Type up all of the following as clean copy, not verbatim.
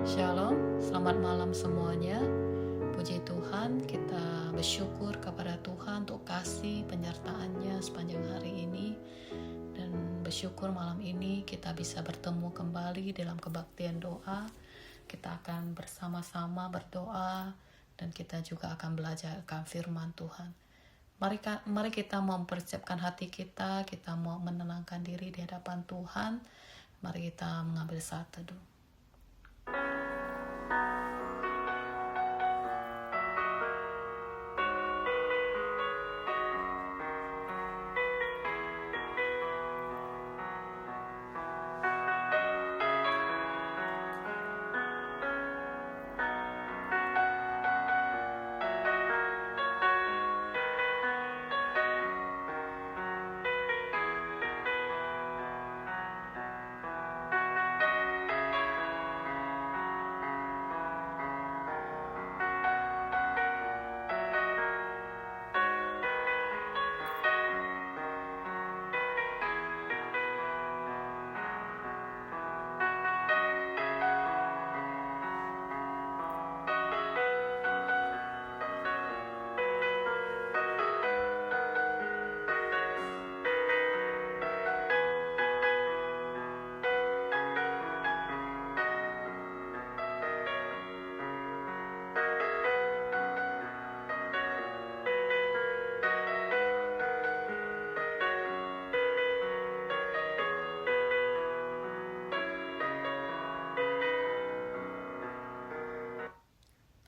Shalom, selamat malam semuanya. Puji Tuhan, kita bersyukur kepada Tuhan untuk kasih penyertaan-Nya sepanjang hari ini. Dan bersyukur malam ini kita bisa bertemu kembali dalam kebaktian doa. Kita akan bersama-sama berdoa dan kita juga akan belajar akan firman Tuhan. Mari kita mempersiapkan hati kita mau menenangkan diri di hadapan Tuhan. Mari kita mengambil saat teduh.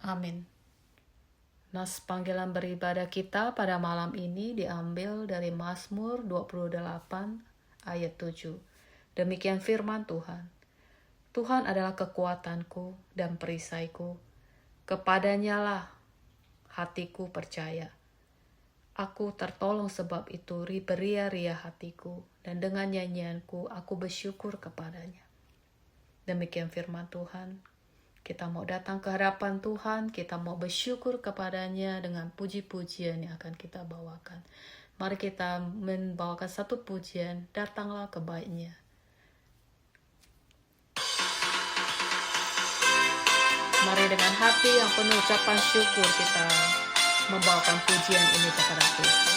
Amin. Nas panggilan beribadah kita pada malam ini diambil dari Mazmur 28 ayat 7. Demikian firman Tuhan. Tuhan adalah kekuatanku dan perisaiku. Kepadanya lah hatiku percaya. Aku tertolong sebab itu beria-ria hatiku dan dengan nyanyianku aku bersyukur kepadanya. Demikian firman Tuhan. Kita mau datang ke hadapan Tuhan, kita mau bersyukur kepadanya dengan puji-pujian yang akan kita bawakan. Mari kita membawakan satu pujian, datanglah ke bait-Nya. Mari dengan hati yang penuh ucapan syukur kita membawakan pujian ini kepada Tuhan.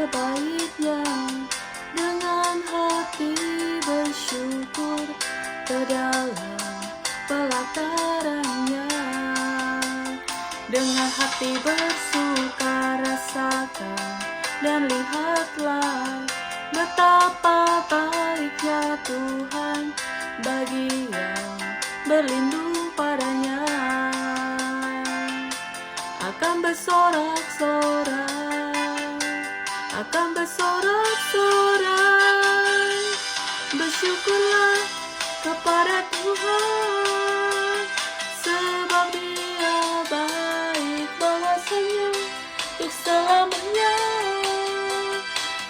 Bait-Nya dengan hati bersyukur ke dalam pelataran-Nya. Dengan hati bersuka rasakan dan lihatlah betapa baiknya Tuhan bagi yang berlindung padanya. Akan bersorak-sorai, bersyukurlah kepada Tuhan, sebab Dia baik, bahwasanya untuk selamanya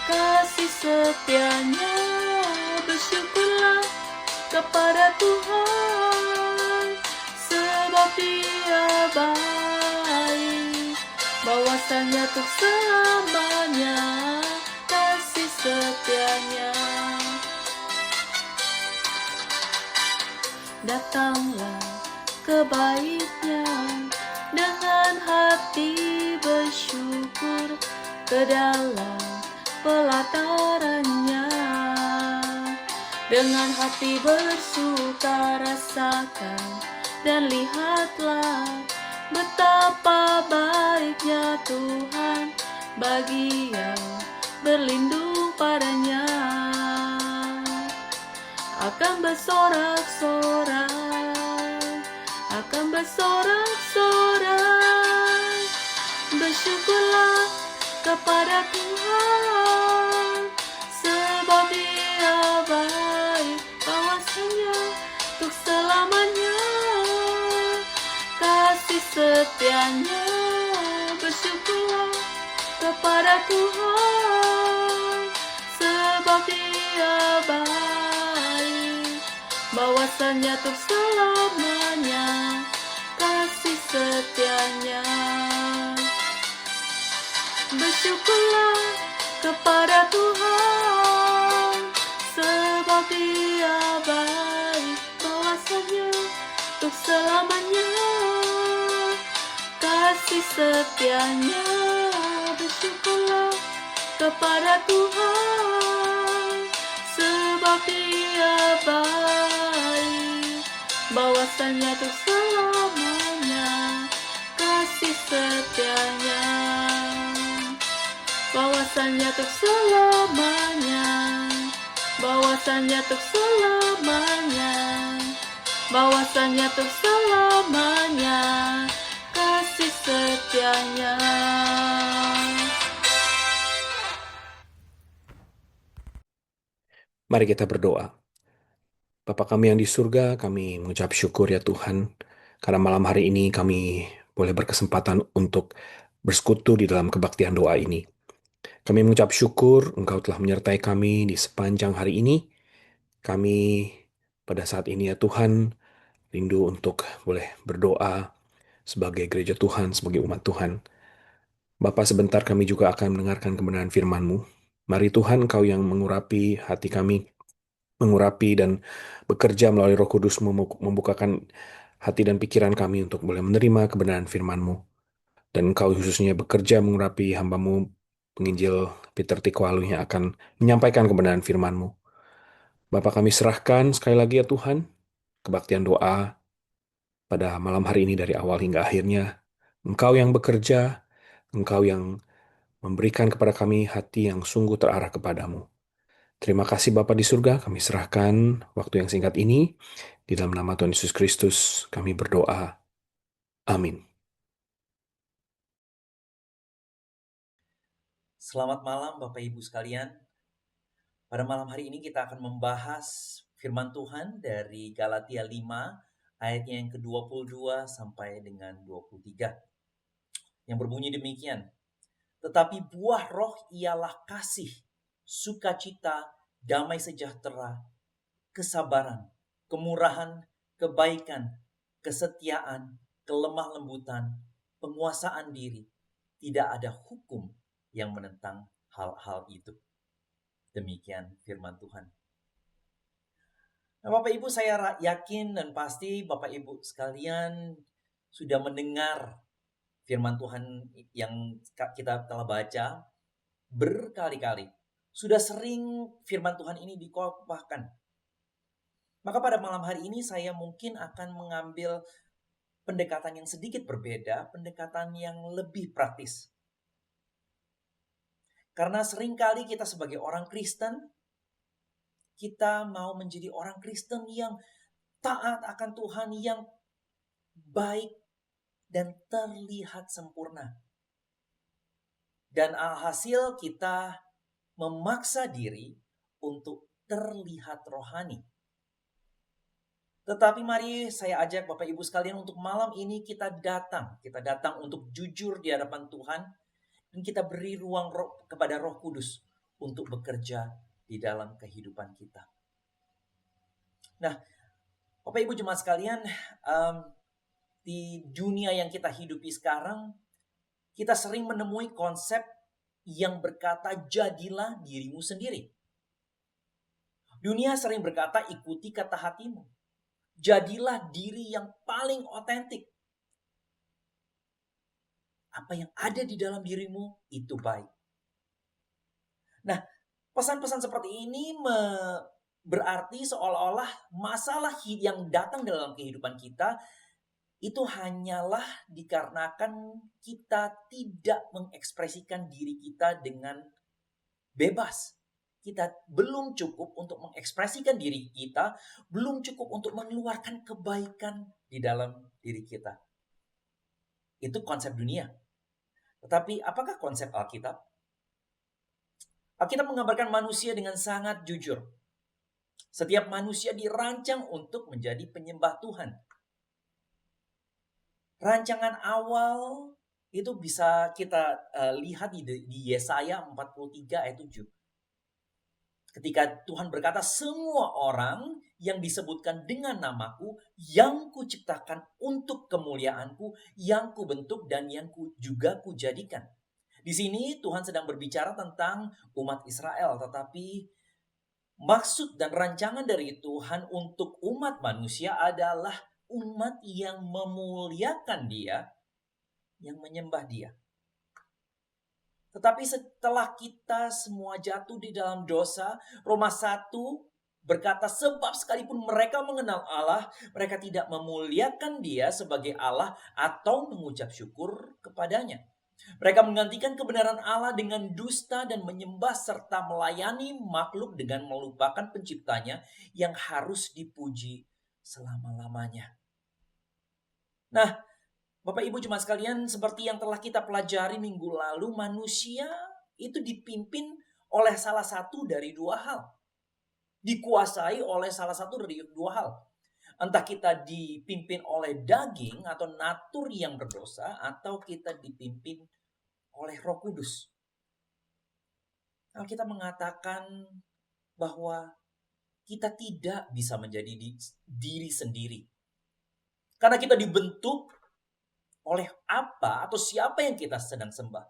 kasih setia-Nya. Bersyukurlah kepada Tuhan, sebab Dia baik, bahwasanya untuk selamanya kasih setia-Nya. Datanglah ke bait-Nya dengan hati bersyukur ke dalam pelataran-Nya. Dengan hati bersuka rasakan dan lihatlah betapa baiknya Tuhan bagi yang berlindung padanya. Akan bersorak-sorai, bersyukurlah kepada Tuhan, sebab Dia baik, bahwasanya untuk selamanya kasih setia-Nya. Bersyukurlah kepada Tuhan, sebab Dia baik, bahwasanya untuk selamanya kasih setianya. Bersyukurlah kepada Tuhan, sebab Dia baik, bahwasanya untuk selamanya kasih setianya. Bersyukurlah kepada Tuhan, sebab Dia baik, bahwasanya untuk selamanya kasih setianya. Bahwasanya untuk selamanya, bahwasanya untuk selamanya, bahwasanya untuk selamanya kasih setianya. Mari kita berdoa. Bapa kami yang di surga, kami mengucap syukur ya Tuhan, karena malam hari ini kami boleh berkesempatan untuk bersekutu di dalam kebaktian doa ini. Kami mengucap syukur Engkau telah menyertai kami di sepanjang hari ini. Kami pada saat ini ya Tuhan, rindu untuk boleh berdoa sebagai gereja Tuhan, sebagai umat Tuhan. Bapa, sebentar kami juga akan mendengarkan kebenaran firman-Mu. Mari Tuhan, Engkau yang mengurapi hati kami, mengurapi dan bekerja melalui Roh Kudus, membukakan hati dan pikiran kami untuk boleh menerima kebenaran firman-Mu. Dan Engkau khususnya bekerja mengurapi hamba-Mu, penginjil Peter Tikwalu yang akan menyampaikan kebenaran firman-Mu. Bapa, kami serahkan sekali lagi ya Tuhan, kebaktian doa pada malam hari ini dari awal hingga akhirnya. Engkau yang bekerja, Engkau yang memberikan kepada kami hati yang sungguh terarah kepadamu. Terima kasih Bapa di surga, kami serahkan waktu yang singkat ini. Di dalam nama Tuhan Yesus Kristus kami berdoa. Amin. Selamat malam Bapak Ibu sekalian. Pada malam hari ini kita akan membahas firman Tuhan dari Galatia 5 ayatnya yang ke-22 sampai dengan 23. Yang berbunyi demikian. Tetapi buah roh ialah kasih, sukacita, damai sejahtera, kesabaran, kemurahan, kebaikan, kesetiaan, kelemah lembutan, penguasaan diri. Tidak ada hukum yang menentang hal-hal itu. Demikian firman Tuhan. Nah, Bapak Ibu, saya yakin dan pasti Bapak Ibu sekalian sudah mendengar firman Tuhan yang kita telah baca berkali-kali. Sudah sering firman Tuhan ini dikotbahkan. Maka pada malam hari ini saya mungkin akan mengambil pendekatan yang sedikit berbeda, pendekatan yang lebih praktis. Karena seringkali kita sebagai orang Kristen, kita mau menjadi orang Kristen yang taat akan Tuhan, yang baik dan terlihat sempurna. Dan alhasil kita memaksa diri untuk terlihat rohani. Tetapi mari saya ajak Bapak Ibu sekalian untuk malam ini kita datang untuk jujur di hadapan Tuhan. Dan kita beri ruang kepada Roh Kudus untuk bekerja di dalam kehidupan kita. Nah, Bapak Ibu jemaat sekalian, di dunia yang kita hidupi sekarang, kita sering menemui konsep yang berkata jadilah dirimu sendiri. Dunia sering berkata ikuti kata hatimu. Jadilah diri yang paling otentik. Apa yang ada di dalam dirimu itu baik. Nah, pesan-pesan seperti ini berarti seolah-olah masalah yang datang dalam kehidupan kita itu hanyalah dikarenakan kita tidak mengekspresikan diri kita dengan bebas. Kita belum cukup untuk mengekspresikan diri kita, belum cukup untuk mengeluarkan kebaikan di dalam diri kita. Itu konsep dunia. Tetapi apakah konsep Alkitab? Alkitab menggambarkan manusia dengan sangat jujur. Setiap manusia dirancang untuk menjadi penyembah Tuhan. Rancangan awal itu bisa kita lihat di Yesaya 43 ayat 7. Ketika Tuhan berkata semua orang yang disebutkan dengan namaku, yang kuciptakan untuk kemuliaanku, yang kubentuk dan yang juga kujadikan. Di sini Tuhan sedang berbicara tentang umat Israel, tetapi maksud dan rancangan dari Tuhan untuk umat manusia adalah umat yang memuliakan Dia, yang menyembah Dia. Tetapi setelah kita semua jatuh di dalam dosa, Roma 1 berkata, sebab sekalipun mereka mengenal Allah, mereka tidak memuliakan Dia sebagai Allah atau mengucap syukur kepadanya. Mereka menggantikan kebenaran Allah dengan dusta dan menyembah serta melayani makhluk dengan melupakan penciptanya yang harus dipuji selama-lamanya. Nah, Bapak Ibu jemaat sekalian, seperti yang telah kita pelajari minggu lalu, manusia itu dipimpin oleh salah satu dari dua hal. Dikuasai oleh salah satu dari dua hal. Entah kita dipimpin oleh daging atau natur yang berdosa, atau kita dipimpin oleh Roh Kudus. Alkitab mengatakan bahwa kita tidak bisa menjadi diri sendiri. Karena kita dibentuk oleh apa atau siapa yang kita sedang sembah.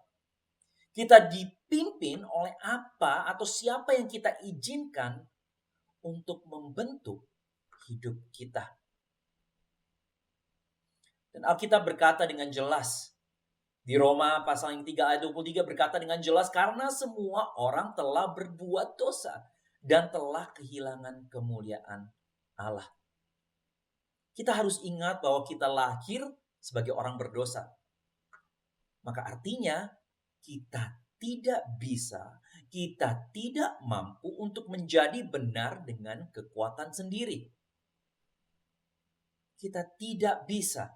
Kita dipimpin oleh apa atau siapa yang kita izinkan untuk membentuk hidup kita. Dan Alkitab berkata dengan jelas, di Roma pasal yang 3 ayat 23 berkata dengan jelas, karena semua orang telah berbuat dosa dan telah kehilangan kemuliaan Allah. Kita harus ingat bahwa kita lahir sebagai orang berdosa. Maka artinya kita tidak bisa, kita tidak mampu untuk menjadi benar dengan kekuatan sendiri. Kita tidak bisa,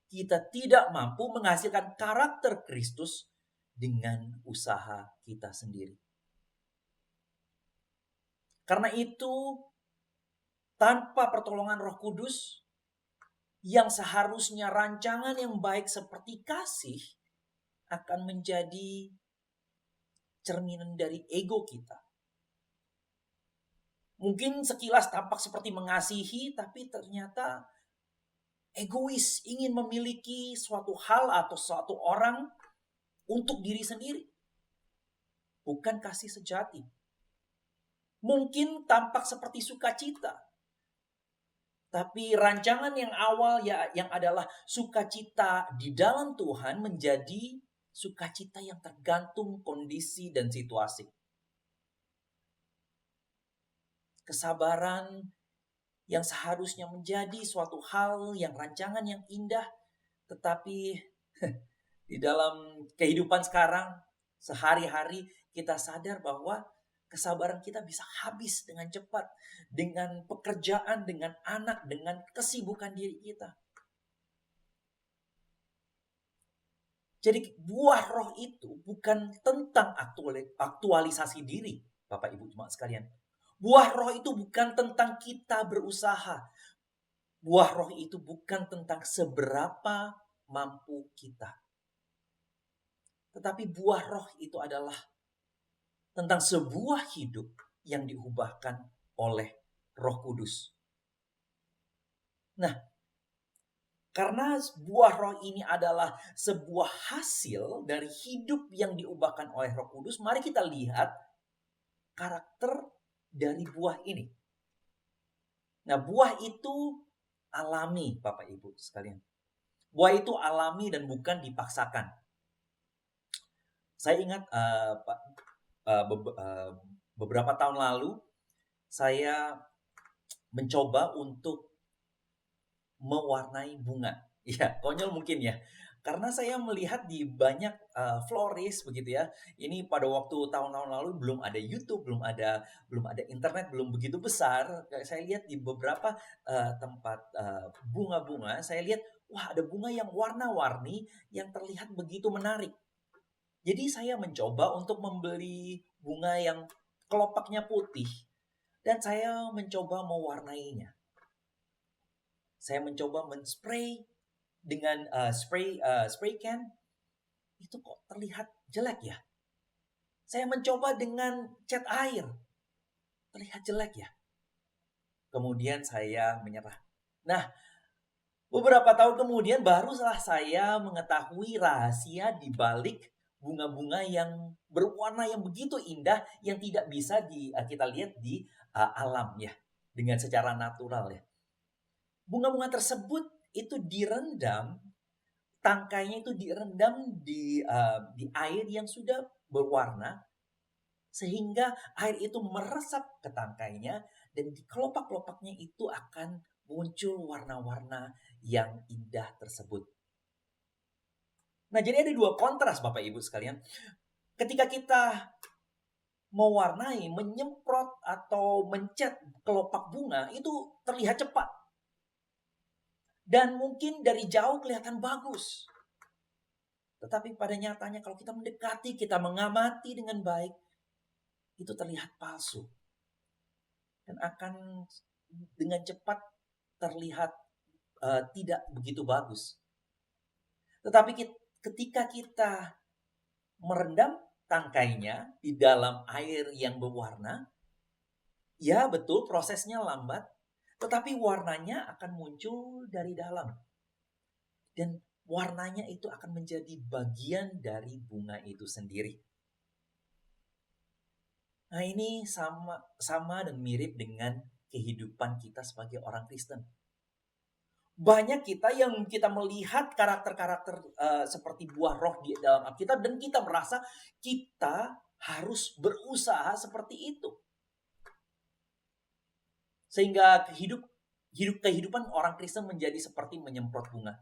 kita tidak mampu menghasilkan karakter Kristus dengan usaha kita sendiri. Karena itu, tanpa pertolongan Roh Kudus, yang seharusnya rancangan yang baik seperti kasih akan menjadi cerminan dari ego kita. Mungkin sekilas tampak seperti mengasihi, tapi ternyata egois, ingin memiliki suatu hal atau suatu orang untuk diri sendiri. Bukan kasih sejati. Mungkin tampak seperti sukacita, tapi rancangan yang awal yang adalah sukacita di dalam Tuhan menjadi sukacita yang tergantung kondisi dan situasi. Kesabaran yang seharusnya menjadi suatu hal yang rancangan yang indah, tetapi di dalam kehidupan sekarang, sehari-hari kita sadar bahwa kesabaran kita bisa habis dengan cepat. Dengan pekerjaan, dengan anak, dengan kesibukan diri kita. Jadi buah roh itu bukan tentang aktualisasi diri, Bapak Ibu jemaat sekalian. Buah roh itu bukan tentang kita berusaha. Buah roh itu bukan tentang seberapa mampu kita. Tetapi buah roh itu adalah tentang sebuah hidup yang diubahkan oleh Roh Kudus. Nah, karena buah roh ini adalah sebuah hasil dari hidup yang diubahkan oleh Roh Kudus, mari kita lihat karakter dari buah ini. Nah, buah itu alami, Bapak Ibu sekalian. Buah itu alami dan bukan dipaksakan. Saya ingat beberapa tahun lalu saya mencoba untuk mewarnai bunga. Ya, konyol mungkin ya. Karena saya melihat di banyak florist begitu ya. Ini pada waktu tahun-tahun lalu belum ada YouTube, belum ada internet, belum begitu besar. Saya lihat di beberapa tempat bunga-bunga, saya lihat wah ada bunga yang warna-warni yang terlihat begitu menarik. Jadi saya mencoba untuk membeli bunga yang kelopaknya putih dan saya mencoba mewarnainya. Saya mencoba men-spray dengan spray can. Itu kok terlihat jelek ya. Saya mencoba dengan cat air. Terlihat jelek ya. Kemudian saya menyerah. Nah, beberapa tahun kemudian barulah saya mengetahui rahasia di balik bunga-bunga yang berwarna yang begitu indah yang tidak bisa kita lihat di alam ya, dengan secara natural ya. Bunga-bunga tersebut itu direndam, tangkainya itu direndam di air yang sudah berwarna, sehingga air itu meresap ke tangkainya dan di kelopak-kelopaknya itu akan muncul warna-warna yang indah tersebut. Nah, jadi ada dua kontras Bapak Ibu sekalian. Ketika kita mewarnai, menyemprot atau mencet kelopak bunga itu terlihat cepat. Dan mungkin dari jauh kelihatan bagus. Tetapi pada nyatanya kalau kita mendekati, kita mengamati dengan baik, itu terlihat palsu. Dan akan dengan cepat terlihat tidak begitu bagus. Tetapi ketika kita merendam tangkainya di dalam air yang berwarna, ya betul prosesnya lambat, tetapi warnanya akan muncul dari dalam. Dan warnanya itu akan menjadi bagian dari bunga itu sendiri. Nah, ini sama dan mirip dengan kehidupan kita sebagai orang Kristen. Banyak kita yang kita melihat karakter-karakter seperti buah roh di dalam Alkitab dan kita merasa kita harus berusaha seperti itu. Sehingga kehidupan orang Kristen menjadi seperti menyemprot bunga.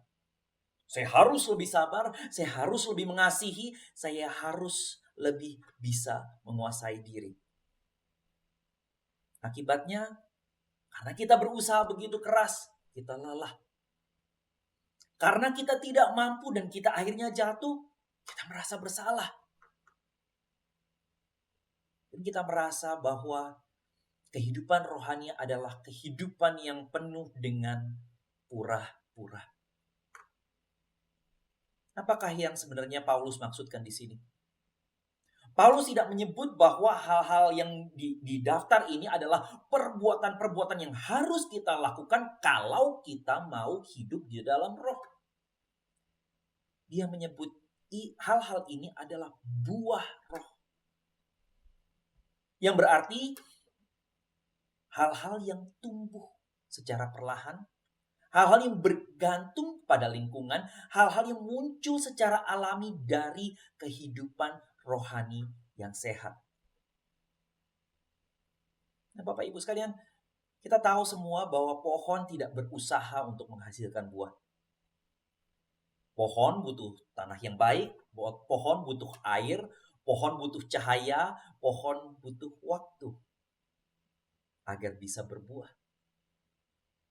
Saya harus lebih sabar, saya harus lebih mengasihi, saya harus lebih bisa menguasai diri. Akibatnya, karena kita berusaha begitu keras, kita lelah. Karena kita tidak mampu dan kita akhirnya jatuh, kita merasa bersalah. Dan kita merasa bahwa kehidupan rohani adalah kehidupan yang penuh dengan pura-pura. Apakah yang sebenarnya Paulus maksudkan di sini? Paulus tidak menyebut bahwa hal-hal yang di daftar ini adalah perbuatan-perbuatan yang harus kita lakukan kalau kita mau hidup di dalam roh. Dia menyebut hal-hal ini adalah buah roh. Yang berarti hal-hal yang tumbuh secara perlahan, hal-hal yang bergantung pada lingkungan, hal-hal yang muncul secara alami dari kehidupan rohani yang sehat. Nah, Bapak Ibu sekalian, kita tahu semua bahwa pohon tidak berusaha untuk menghasilkan buah. Pohon butuh tanah yang baik, pohon butuh air, pohon butuh cahaya, pohon butuh waktu agar bisa berbuah.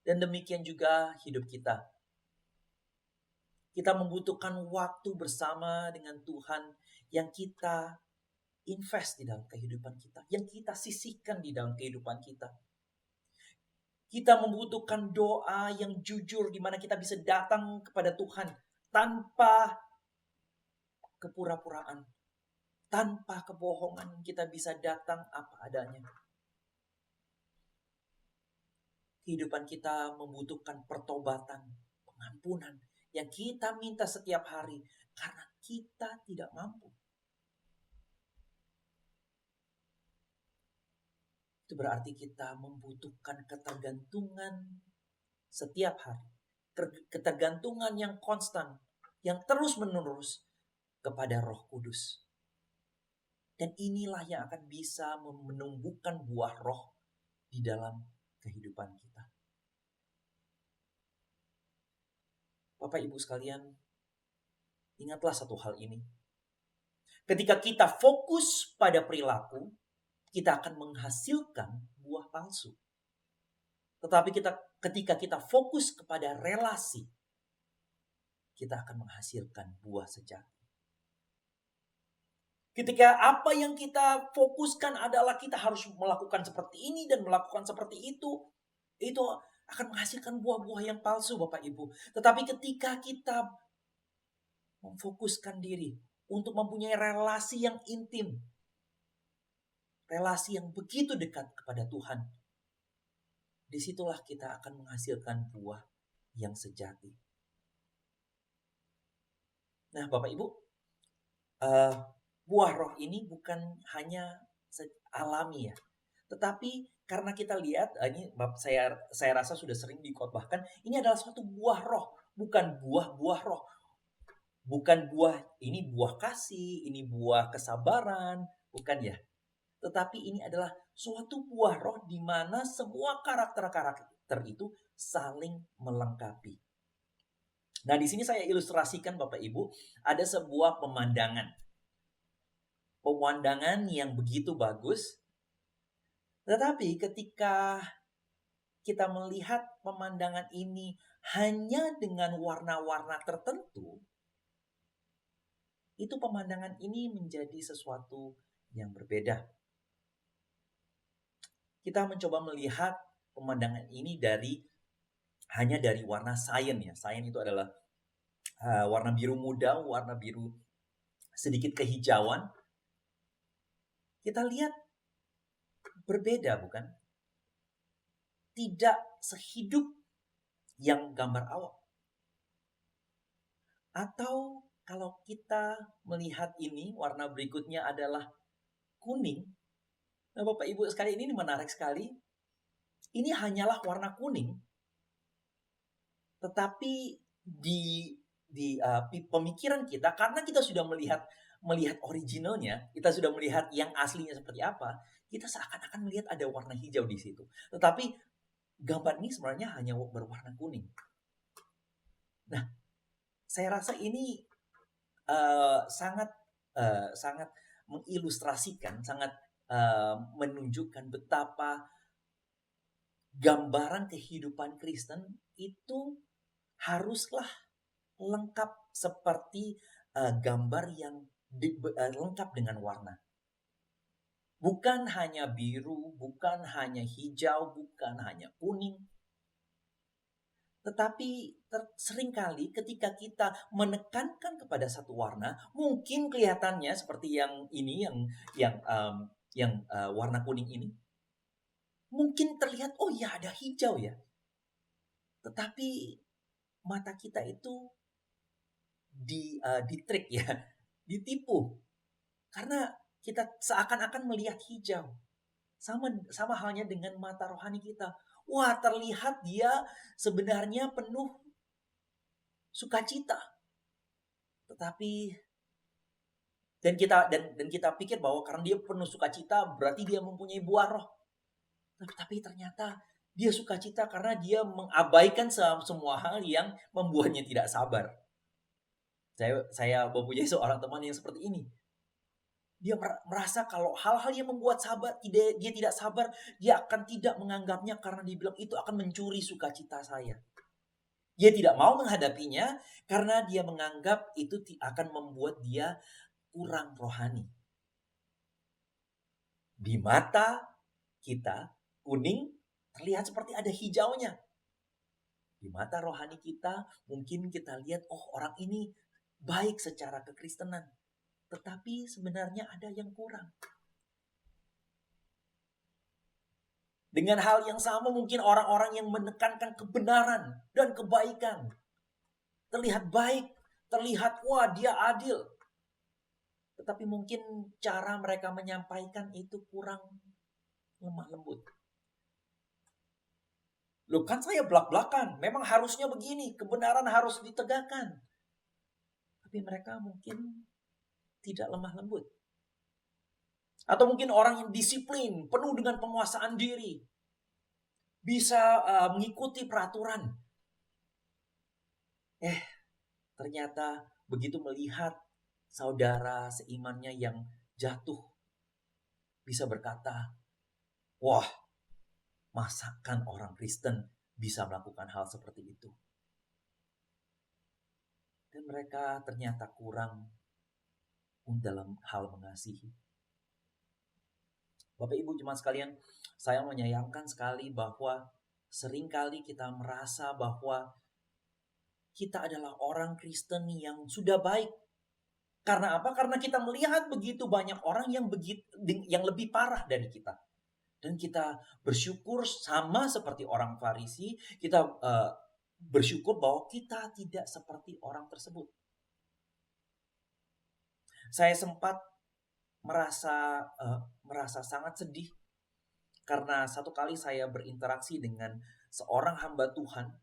Dan demikian juga hidup kita. Kita membutuhkan waktu bersama dengan Tuhan yang kita invest di dalam kehidupan kita, yang kita sisihkan di dalam kehidupan kita. Kita membutuhkan doa yang jujur di mana kita bisa datang kepada Tuhan tanpa kepura-puraan, tanpa kebohongan. Kita bisa datang apa adanya. Kehidupan kita membutuhkan pertobatan, pengampunan yang kita minta setiap hari karena kita tidak mampu. Itu berarti kita membutuhkan ketergantungan setiap hari. Ketergantungan yang konstan, yang terus-menerus kepada Roh Kudus. Dan inilah yang akan bisa menumbuhkan buah roh di dalam kehidupan kita. Bapak Ibu sekalian, ingatlah satu hal ini. Ketika kita fokus pada perilaku, kita akan menghasilkan buah palsu. Tetapi ketika kita fokus kepada relasi, kita akan menghasilkan buah sejati. Ketika apa yang kita fokuskan adalah kita harus melakukan seperti ini dan melakukan seperti itu akan menghasilkan buah-buah yang palsu, Bapak Ibu. Tetapi ketika kita memfokuskan diri untuk mempunyai relasi yang intim, relasi yang begitu dekat kepada Tuhan, disitulah kita akan menghasilkan buah yang sejati. Nah, Bapak Ibu, buah roh ini bukan hanya alami ya, tetapi karena kita lihat, ini saya rasa sudah sering dikotbahkan, ini adalah suatu buah roh, bukan buah-buah roh. Bukan buah, ini buah kasih, ini buah kesabaran, bukan ya. Tetapi ini adalah suatu buah roh di mana semua karakter-karakter itu saling melengkapi. Nah, di sini saya ilustrasikan Bapak Ibu, ada sebuah pemandangan. Pemandangan yang begitu bagus. Tetapi ketika kita melihat pemandangan ini hanya dengan warna-warna tertentu, itu pemandangan ini menjadi sesuatu yang berbeda. Kita mencoba melihat pemandangan ini hanya dari warna cyan ya. Cyan itu adalah warna biru muda, warna biru sedikit kehijauan. Kita lihat berbeda, bukan? Tidak sehidup yang gambar awal. Atau kalau kita melihat ini, warna berikutnya adalah kuning. Nah, Bapak Ibu sekali, ini menarik sekali. Ini hanyalah warna kuning. Tetapi di pemikiran kita, karena kita sudah melihat originalnya, kita sudah melihat yang aslinya seperti apa, kita seakan-akan melihat ada warna hijau di situ. Tetapi gambar ini sebenarnya hanya berwarna kuning. Nah, saya rasa ini sangat mengilustrasikan, sangat menunjukkan betapa gambaran kehidupan Kristen itu haruslah lengkap seperti gambar yang lengkap dengan warna. Bukan hanya biru, bukan hanya hijau, bukan hanya kuning. Tetapi seringkali ketika kita menekankan kepada satu warna, mungkin kelihatannya seperti yang ini, yang warna kuning ini, mungkin terlihat, oh ya ada hijau ya. Tetapi mata kita itu ditrik ya, ditipu. Karena kita seakan-akan melihat hijau. Sama halnya dengan mata rohani kita. Wah, terlihat dia sebenarnya penuh sukacita. Tetapi dan kita pikir bahwa karena dia penuh sukacita berarti dia mempunyai buah roh. Tapi ternyata dia sukacita karena dia mengabaikan semua hal yang membuatnya tidak sabar. Saya mempunyai seorang teman yang seperti ini. Dia merasa kalau hal-hal yang membuat dia tidak sabar, dia akan tidak menganggapnya karena dia bilang itu akan mencuri sukacita saya. Dia tidak mau menghadapinya karena dia menganggap itu akan membuat dia kurang rohani. Di mata kita, kuning terlihat seperti ada hijaunya. Di mata rohani kita, mungkin kita lihat, oh orang ini baik secara kekristenan. Tetapi sebenarnya ada yang kurang. Dengan hal yang sama mungkin orang-orang yang menekankan kebenaran dan kebaikan. Terlihat baik, terlihat wah dia adil. Tetapi mungkin cara mereka menyampaikan itu kurang lemah lembut. Loh kan saya belak-belakan, memang harusnya begini, kebenaran harus ditegakkan. Tapi mereka mungkin tidak lemah lembut. Atau mungkin orang yang disiplin, penuh dengan penguasaan diri. Bisa mengikuti peraturan. Ternyata begitu melihat saudara seimannya yang jatuh, bisa berkata, wah, masakan orang Kristen bisa melakukan hal seperti itu. Dan mereka ternyata kurang dalam hal mengasihi. Bapak Ibu jemaat sekalian, saya menyayangkan sekali bahwa seringkali kita merasa bahwa kita adalah orang Kristen yang sudah baik. Karena apa? Karena kita melihat begitu banyak orang yang lebih parah dari kita. Dan kita bersyukur sama seperti orang Farisi, kita bersyukur bahwa kita tidak seperti orang tersebut. Saya sempat merasa sangat sedih karena satu kali saya berinteraksi dengan seorang hamba Tuhan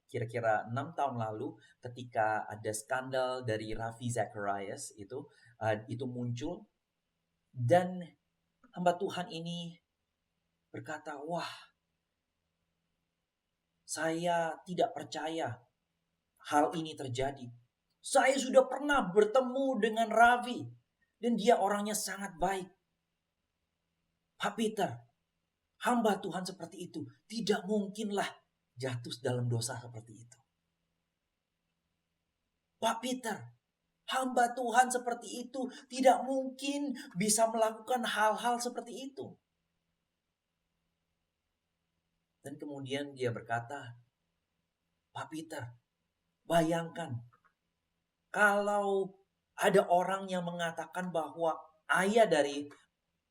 kira-kira 6 tahun lalu ketika ada skandal dari Ravi Zacharias itu muncul, dan hamba Tuhan ini berkata, wah, saya tidak percaya hal ini terjadi. Saya sudah pernah bertemu dengan Ravi dan dia orangnya sangat baik. Pak Peter, hamba Tuhan seperti itu tidak mungkinlah jatuh dalam dosa seperti itu. Pak Peter, hamba Tuhan seperti itu tidak mungkin bisa melakukan hal-hal seperti itu. Dan kemudian dia berkata, Pak Peter, bayangkan kalau ada orang yang mengatakan bahwa ayah dari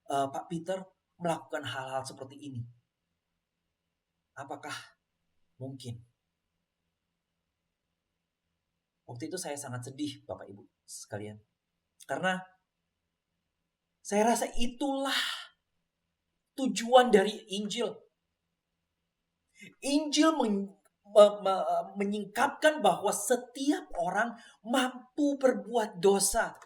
Pak Peter melakukan hal-hal seperti ini. Apakah mungkin? Waktu itu saya sangat sedih, Bapak Ibu sekalian. Karena saya rasa itulah tujuan dari Injil. Injil menyingkapkan bahwa setiap orang mampu berbuat dosa.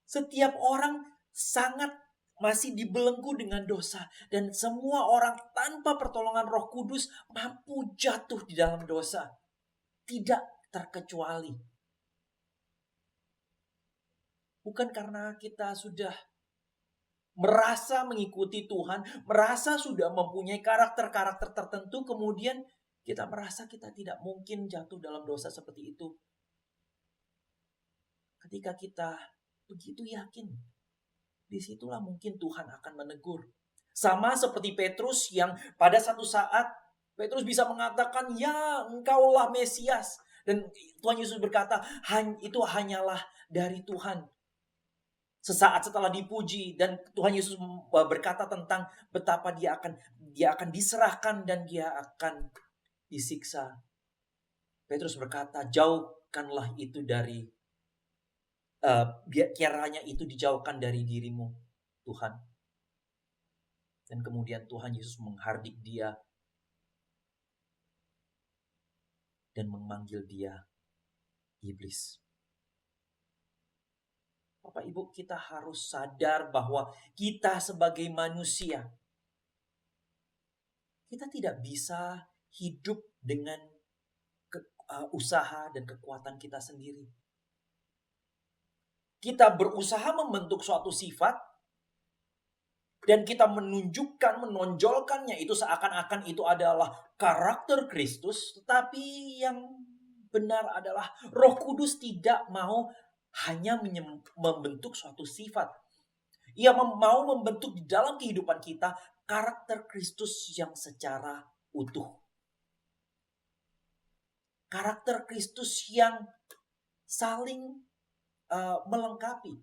Setiap orang sangat masih dibelenggu dengan dosa. Dan semua orang tanpa pertolongan Roh Kudus mampu jatuh di dalam dosa. Tidak terkecuali. Bukan karena kita sudah merasa mengikuti Tuhan, merasa sudah mempunyai karakter-karakter tertentu, kemudian kita merasa kita tidak mungkin jatuh dalam dosa seperti itu. Ketika kita begitu yakin, disitulah mungkin Tuhan akan menegur. Sama seperti Petrus yang pada satu saat Petrus bisa mengatakan, ya engkaulah Mesias. Dan Tuhan Yesus berkata, itu hanyalah dari Tuhan. Sesaat setelah dipuji dan Tuhan Yesus berkata tentang betapa dia akan diserahkan dan dia akan disiksa. Petrus berkata, jauhkanlah itu dari kiranya itu dijauhkan dari dirimu, Tuhan. Dan kemudian Tuhan Yesus menghardik dia dan memanggil dia iblis. Bapak Ibu, kita harus sadar bahwa kita sebagai manusia, kita tidak bisa hidup dengan usaha dan kekuatan kita sendiri. Kita berusaha membentuk suatu sifat dan kita menonjolkannya itu seakan-akan itu adalah karakter Kristus, tetapi yang benar adalah Roh Kudus tidak mau hanya membentuk suatu sifat. Ia mau membentuk di dalam kehidupan kita karakter Kristus yang secara utuh. Karakter Kristus yang saling melengkapi.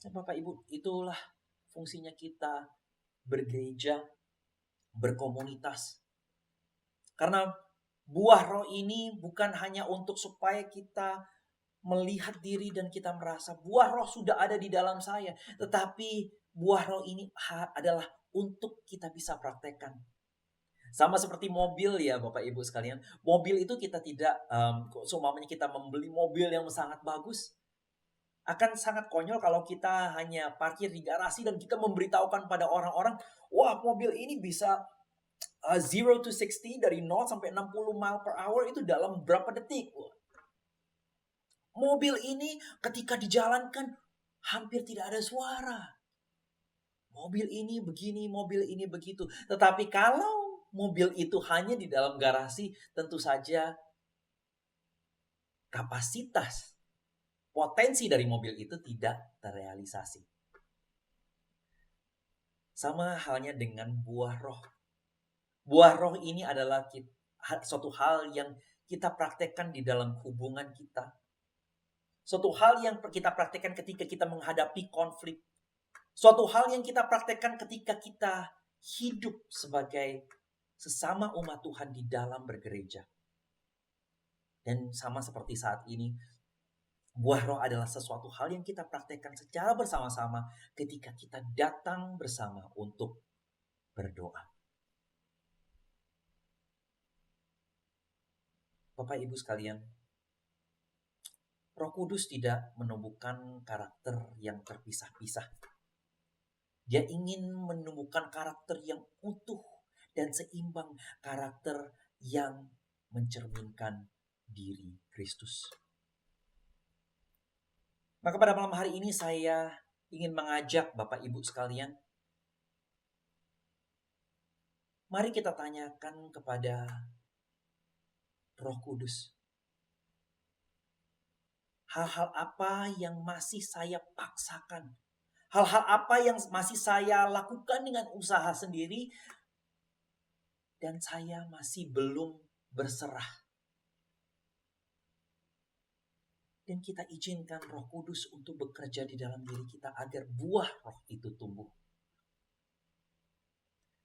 Dan Bapak Ibu, itulah fungsinya kita bergereja, berkomunitas. Karena buah roh ini bukan hanya untuk supaya kita melihat diri dan kita merasa buah roh sudah ada di dalam saya. Tetapi buah roh ini adalah untuk kita bisa praktekkan. Sama seperti mobil ya Bapak Ibu sekalian. Mobil itu kita tidak, seumpamanya kita membeli mobil yang sangat bagus. Akan sangat konyol kalau kita hanya parkir di garasi dan kita memberitahukan pada orang-orang, wah mobil ini bisa 0 to 60 dari 0 sampai 60 mile per hour itu dalam berapa detik. Mobil ini ketika dijalankan hampir tidak ada suara. Mobil ini begini, mobil ini begitu. Tetapi kalau mobil itu hanya di dalam garasi, tentu saja kapasitas, potensi dari mobil itu tidak terrealisasi. Sama halnya dengan buah roh. Buah roh ini adalah suatu hal yang kita praktekkan di dalam hubungan kita. Suatu hal yang kita praktekkan ketika kita menghadapi konflik. Suatu hal yang kita praktekkan ketika kita hidup sebagai sesama umat Tuhan di dalam bergereja. Dan sama seperti saat ini, buah roh adalah sesuatu hal yang kita praktekkan secara bersama-sama ketika kita datang bersama untuk berdoa. Bapak Ibu sekalian, Roh Kudus tidak menumbuhkan karakter yang terpisah-pisah. Dia ingin menumbuhkan karakter yang utuh dan seimbang, karakter yang mencerminkan diri Kristus. Maka pada malam hari ini saya ingin mengajak Bapak Ibu sekalian, mari kita tanyakan kepada Roh Kudus. Hal-hal apa yang masih saya paksakan? Hal-hal apa yang masih saya lakukan dengan usaha sendiri dan saya masih belum berserah? Dan kita izinkan Roh Kudus untuk bekerja di dalam diri kita agar buah roh itu tumbuh.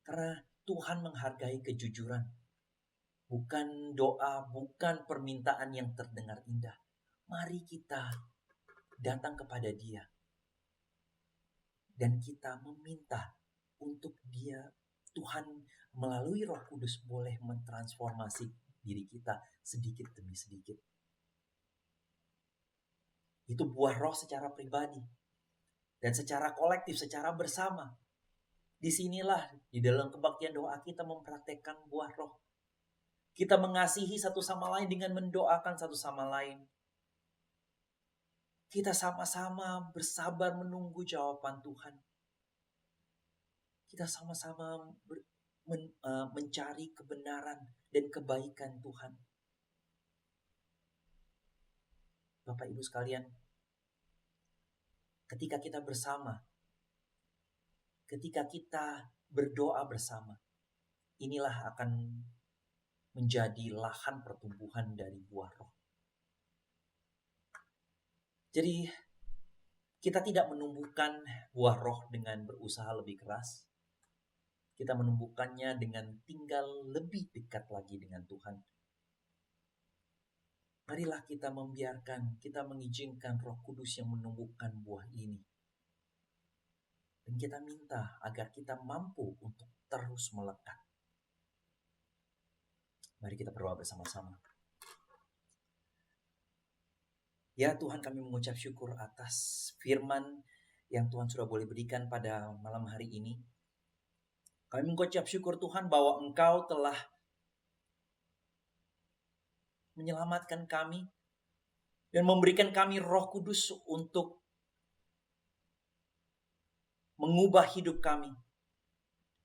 Karena Tuhan menghargai kejujuran. Bukan doa, bukan permintaan yang terdengar indah. Mari kita datang kepada Dia. Dan kita meminta untuk Dia, Tuhan melalui Roh Kudus boleh mentransformasi diri kita sedikit demi sedikit. Itu buah roh secara pribadi. Dan secara kolektif, secara bersama. Disinilah di dalam kebaktian doa kita mempraktekkan buah roh. Kita mengasihi satu sama lain dengan mendoakan satu sama lain. Kita sama-sama bersabar menunggu jawaban Tuhan. Kita sama-sama mencari kebenaran dan kebaikan Tuhan. Bapak Ibu sekalian, ketika kita bersama, ketika kita berdoa bersama, inilah akan menjadi lahan pertumbuhan dari buah roh. Jadi kita tidak menumbuhkan buah roh dengan berusaha lebih keras. Kita menumbuhkannya dengan tinggal lebih dekat lagi dengan Tuhan. Marilah kita membiarkan, kita mengizinkan Roh Kudus yang menumbuhkan buah ini. Dan kita minta agar kita mampu untuk terus melekat. Mari kita berdoa bersama-sama. Ya Tuhan, kami mengucap syukur atas firman yang Tuhan sudah boleh berikan pada malam hari ini. Kami mengucap syukur Tuhan bahwa Engkau telah menyelamatkan kami dan memberikan kami Roh Kudus untuk mengubah hidup kami.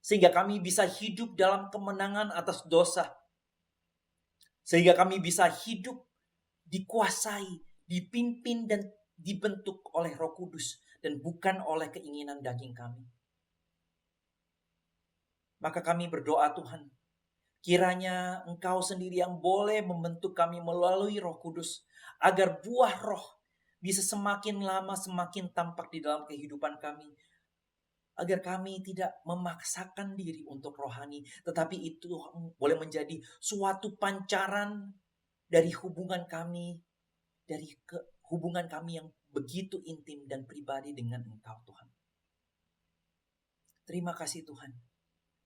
Sehingga kami bisa hidup dalam kemenangan atas dosa. Sehingga kami bisa hidup dikuasai, dipimpin dan dibentuk oleh Roh Kudus dan bukan oleh keinginan daging kami. Maka kami berdoa Tuhan, kiranya Engkau sendiri yang boleh membentuk kami melalui Roh Kudus agar buah roh bisa semakin lama semakin tampak di dalam kehidupan kami. Agar kami tidak memaksakan diri untuk rohani, tetapi itu boleh menjadi suatu pancaran dari hubungan kami, dari hubungan kami yang begitu intim dan pribadi dengan Engkau Tuhan. Terima kasih Tuhan.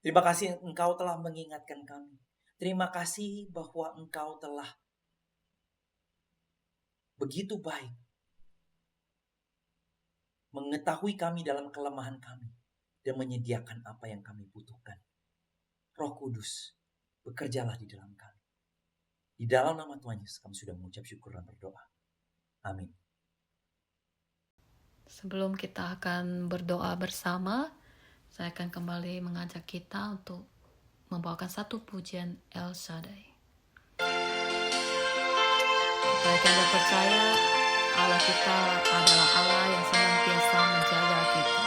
Terima kasih Engkau telah mengingatkan kami. Terima kasih bahwa Engkau telah begitu baik mengetahui kami dalam kelemahan kami dan menyediakan apa yang kami butuhkan. Roh Kudus, bekerjalah di dalam kami. Di dalam nama Tuhan Yesus kami sudah mengucap syukur dan berdoa. Amin. Sebelum kita akan berdoa bersama, saya akan kembali mengajak kita untuk membawakan satu pujian El Shaddai. Kita akan percaya Allah kita adalah Allah yang senantiasa menjaga kita.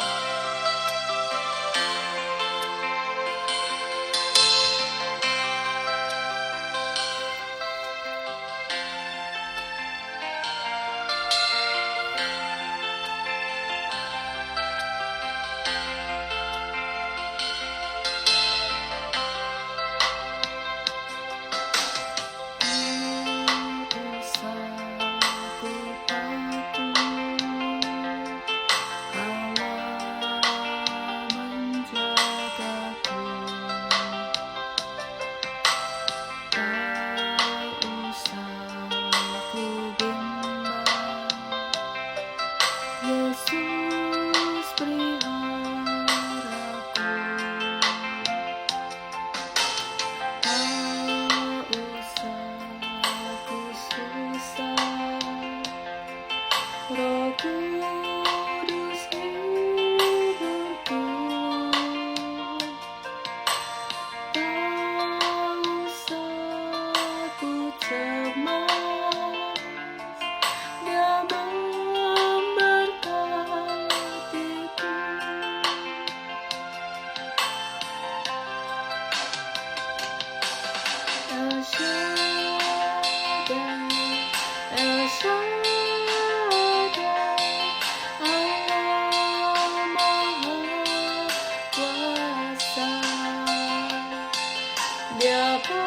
Dia besar,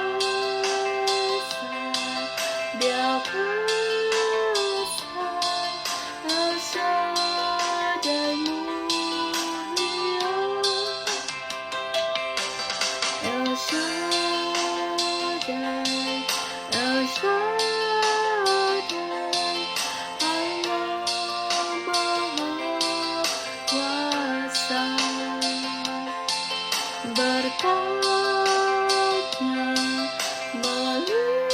Dia besar, Al-Shaddai mulia, El-Shaddai, El-Shaddai, Allah Maha Kuasa. Berkatnya melimpah,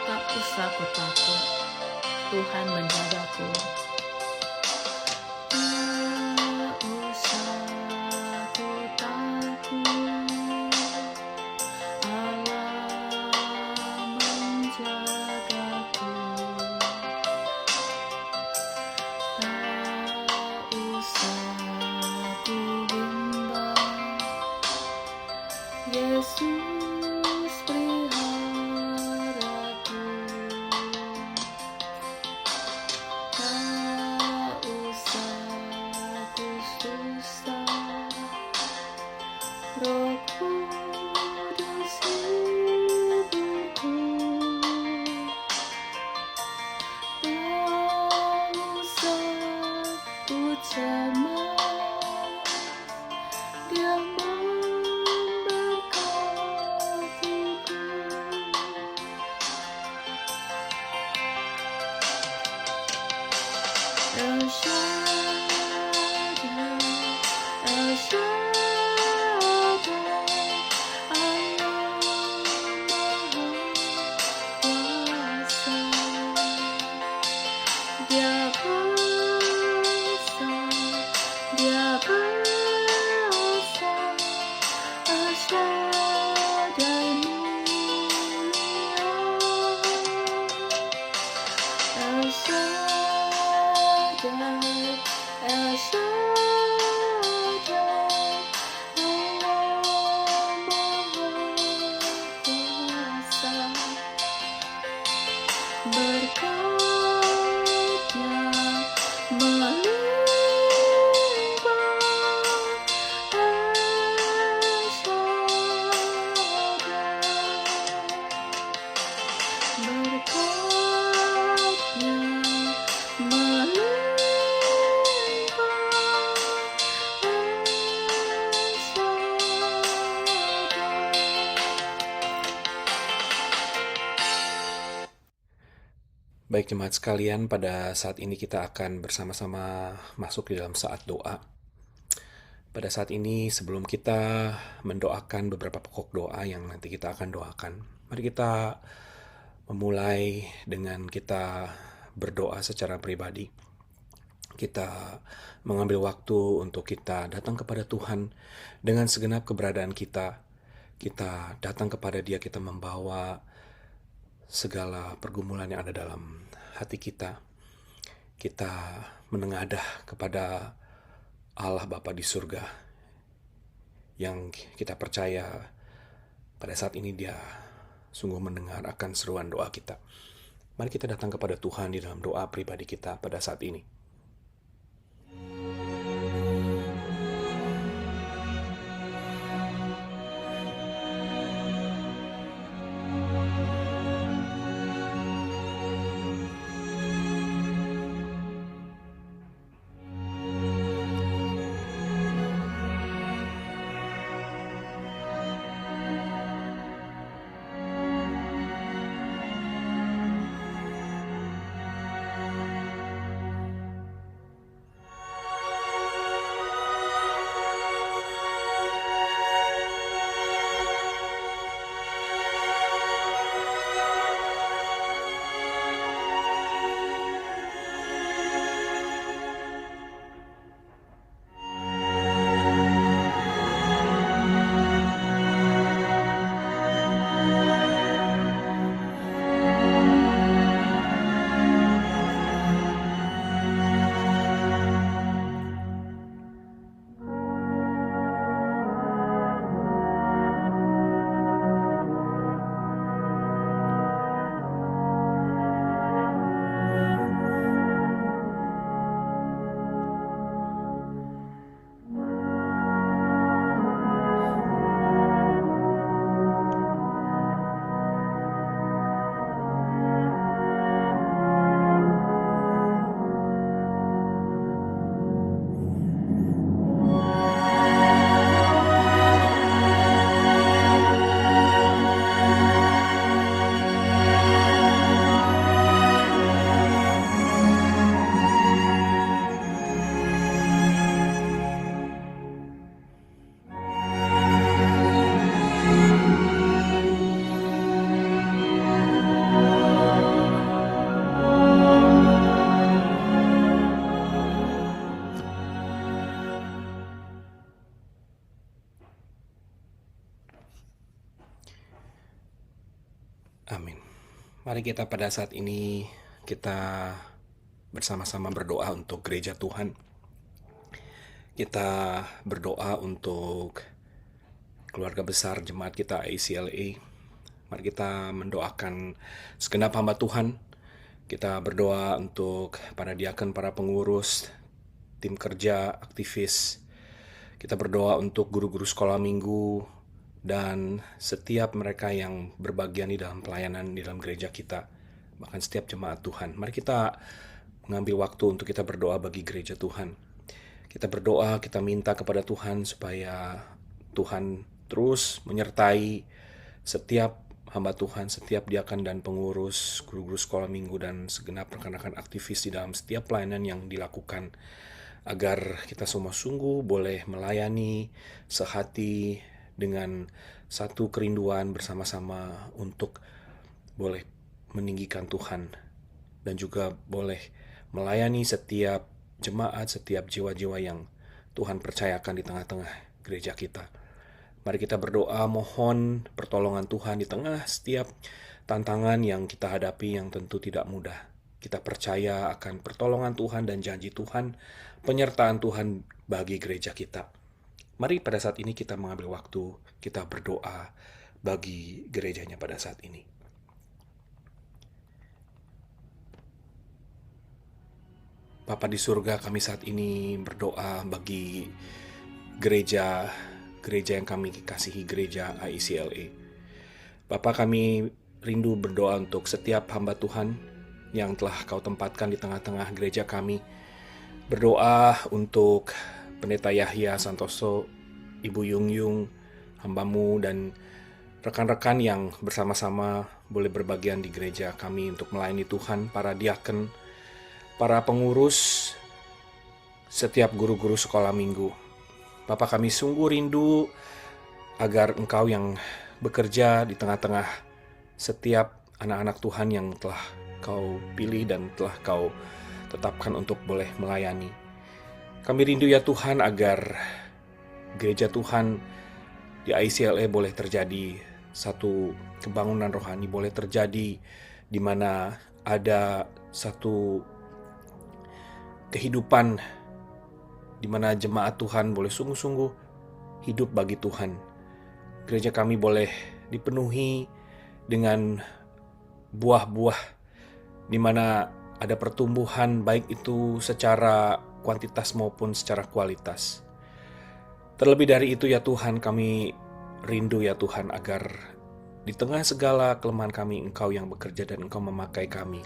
Tak usah ku takut, Tuhan menjagaku. tak usah ku takut, Allah menjagaku. Tak usah ku bimbang, Yesus peliharaku. Tak usah ku susah, Roh Kudus hiburku. Tak usah ku cemas, Dia memberkatiku. El-Shaddai, El-Shaddai, Allah Maha Kuasa. Dia besar, Dia besar, El-Shaddai mulia, El-Shaddai, El-Shaddai, Allah Maha Kuasa. Berkatnya melimpah, El-Shaddai. Berkatnya Baik jemaat sekalian, pada saat ini kita akan bersama-sama masuk di dalam saat doa. Pada saat ini sebelum kita mendoakan beberapa pokok doa yang nanti kita akan doakan, mari kita memulai dengan kita berdoa secara pribadi. Kita mengambil waktu untuk kita datang kepada Tuhan dengan segenap keberadaan kita. Kita datang kepada Dia, kita membawa segala pergumulan yang ada dalam hati kita. Kita menengadah kepada Allah Bapa di surga, yang kita percaya pada saat ini Dia sungguh mendengar akan seruan doa kita. Mari kita datang kepada Tuhan di dalam doa pribadi kita pada saat ini. Amin. Mari kita pada saat ini kita bersama-sama berdoa untuk gereja Tuhan. Kita berdoa untuk keluarga besar jemaat kita ICLA. Mari kita mendoakan segenap hamba Tuhan. Kita berdoa untuk para diakon, para pengurus, tim kerja, aktivis. Kita berdoa untuk guru-guru sekolah minggu dan setiap mereka yang berbagian di dalam pelayanan di dalam gereja kita, bahkan setiap jemaat Tuhan. Mari kita mengambil waktu untuk kita berdoa bagi gereja Tuhan. Kita berdoa, kita minta kepada Tuhan supaya Tuhan terus menyertai setiap hamba Tuhan, setiap diakan dan pengurus, guru-guru sekolah minggu, dan segenap rekan-rekan aktivis di dalam setiap pelayanan yang dilakukan, agar kita semua sungguh boleh melayani sehati dengan satu kerinduan bersama-sama untuk boleh meninggikan Tuhan, dan juga boleh melayani setiap jemaat, setiap jiwa-jiwa yang Tuhan percayakan di tengah-tengah gereja kita. Mari kita berdoa mohon pertolongan Tuhan di tengah setiap tantangan yang kita hadapi yang tentu tidak mudah. Kita percaya akan pertolongan Tuhan dan janji Tuhan, penyertaan Tuhan bagi gereja kita. Mari pada saat ini kita mengambil waktu, kita berdoa bagi gerejanya pada saat ini. Bapa di surga, kami saat ini berdoa bagi gereja yang kami kasihi, gereja ICLA. Bapa, kami rindu berdoa untuk setiap hamba Tuhan yang telah Kau tempatkan di tengah-tengah gereja kami. Berdoa untuk Pendeta Yahya Santoso, Ibu Yung Yung, hambamu, dan rekan-rekan yang bersama-sama boleh berbagian di gereja kami untuk melayani Tuhan, para diaken, para pengurus, setiap guru-guru sekolah minggu. Bapak, kami sungguh rindu agar Engkau yang bekerja di tengah-tengah setiap anak-anak Tuhan yang telah Kau pilih dan telah Kau tetapkan untuk boleh melayani. Kami rindu ya Tuhan agar gereja Tuhan di ICLA boleh terjadi satu kebangunan rohani, boleh terjadi di mana ada satu kehidupan di mana jemaat Tuhan boleh sungguh-sungguh hidup bagi Tuhan. Gereja kami boleh dipenuhi dengan buah-buah di mana ada pertumbuhan baik itu secara kuantitas maupun secara kualitas. Terlebih dari itu ya Tuhan, kami rindu ya Tuhan agar di tengah segala kelemahan kami Engkau yang bekerja dan Engkau memakai kami.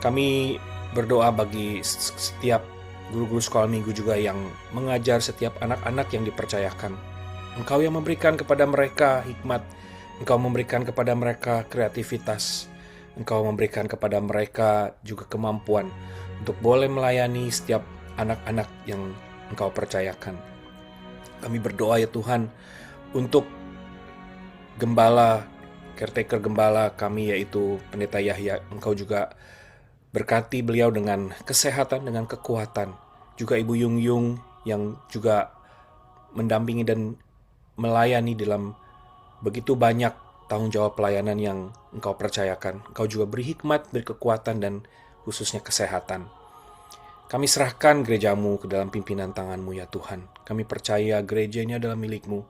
Kami berdoa bagi setiap guru-guru sekolah minggu juga yang mengajar setiap anak-anak yang dipercayakan. Engkau yang memberikan kepada mereka hikmat, Engkau memberikan kepada mereka kreativitas, Engkau memberikan kepada mereka juga kemampuan untuk boleh melayani setiap anak-anak yang Engkau percayakan. Kami berdoa ya Tuhan untuk gembala, caretaker gembala kami yaitu Pendeta Yahya. Engkau juga berkati beliau dengan kesehatan, dengan kekuatan. Juga Ibu Yung Yung yang juga mendampingi dan melayani dalam begitu banyak tanggung jawab pelayanan yang Engkau percayakan. Engkau juga beri hikmat, beri kekuatan, dan khususnya kesehatan. Kami serahkan gerejamu ke dalam pimpinan tangan-Mu ya Tuhan. Kami percaya gereja ini adalah milik-Mu,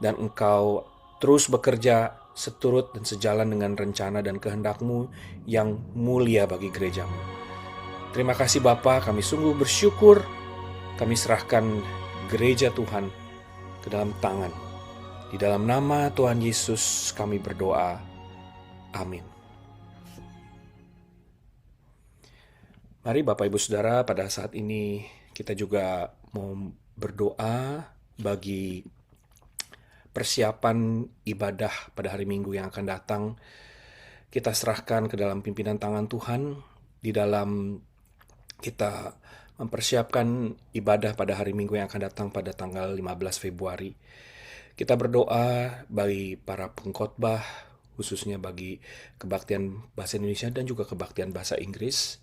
dan Engkau terus bekerja seturut dan sejalan dengan rencana dan kehendak-Mu yang mulia bagi gereja-Mu. Terima kasih Bapa, kami sungguh bersyukur. Kami serahkan gereja Tuhan ke dalam tangan. Di dalam nama Tuhan Yesus kami berdoa. Amin. Mari Bapak Ibu Saudara, pada saat ini kita juga mau berdoa bagi persiapan ibadah pada hari Minggu yang akan datang. Kita serahkan ke dalam pimpinan tangan Tuhan di dalam kita mempersiapkan ibadah pada hari Minggu yang akan datang pada tanggal 15 Februari. Kita berdoa bagi para pengkhotbah, khususnya bagi kebaktian bahasa Indonesia dan juga kebaktian bahasa Inggris.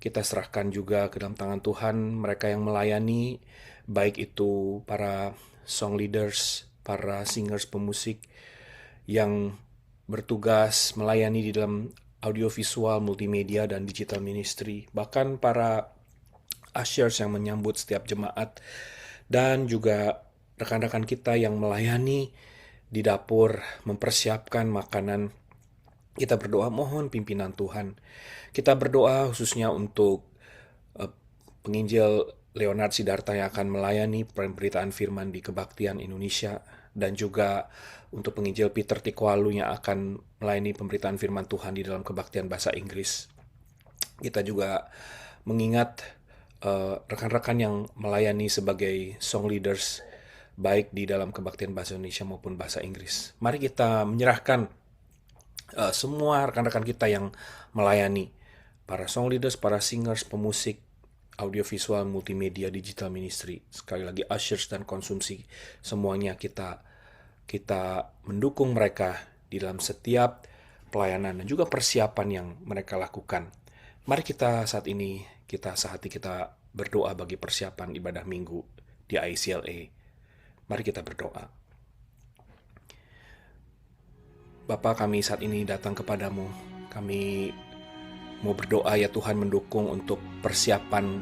Kita serahkan juga ke dalam tangan Tuhan mereka yang melayani, baik itu para song leaders, para singers, pemusik yang bertugas melayani di dalam audiovisual, multimedia, dan digital ministry. Bahkan para ushers yang menyambut setiap jemaat, dan juga rekan-rekan kita yang melayani di dapur, mempersiapkan makanan. Kita berdoa mohon pimpinan Tuhan. Kita berdoa khususnya untuk penginjil Leonard Sidarta yang akan melayani pemberitaan firman di Kebaktian Indonesia, dan juga untuk penginjil Peter Tikwalu yang akan melayani pemberitaan firman Tuhan di dalam Kebaktian Bahasa Inggris. Kita juga mengingat rekan-rekan yang melayani sebagai song leaders baik di dalam Kebaktian Bahasa Indonesia maupun Bahasa Inggris. Mari kita menyerahkan semua rekan-rekan kita yang melayani, para song leaders, para singers, pemusik, audiovisual, multimedia, digital ministry, sekali lagi ushers dan konsumsi, semuanya kita mendukung mereka di dalam setiap pelayanan dan juga persiapan yang mereka lakukan. Mari kita saat ini, kita sehati kita berdoa bagi persiapan ibadah minggu di ICLA. Mari kita berdoa. Bapa, kami saat ini datang kepadamu. Kami mau berdoa ya Tuhan, mendukung untuk persiapan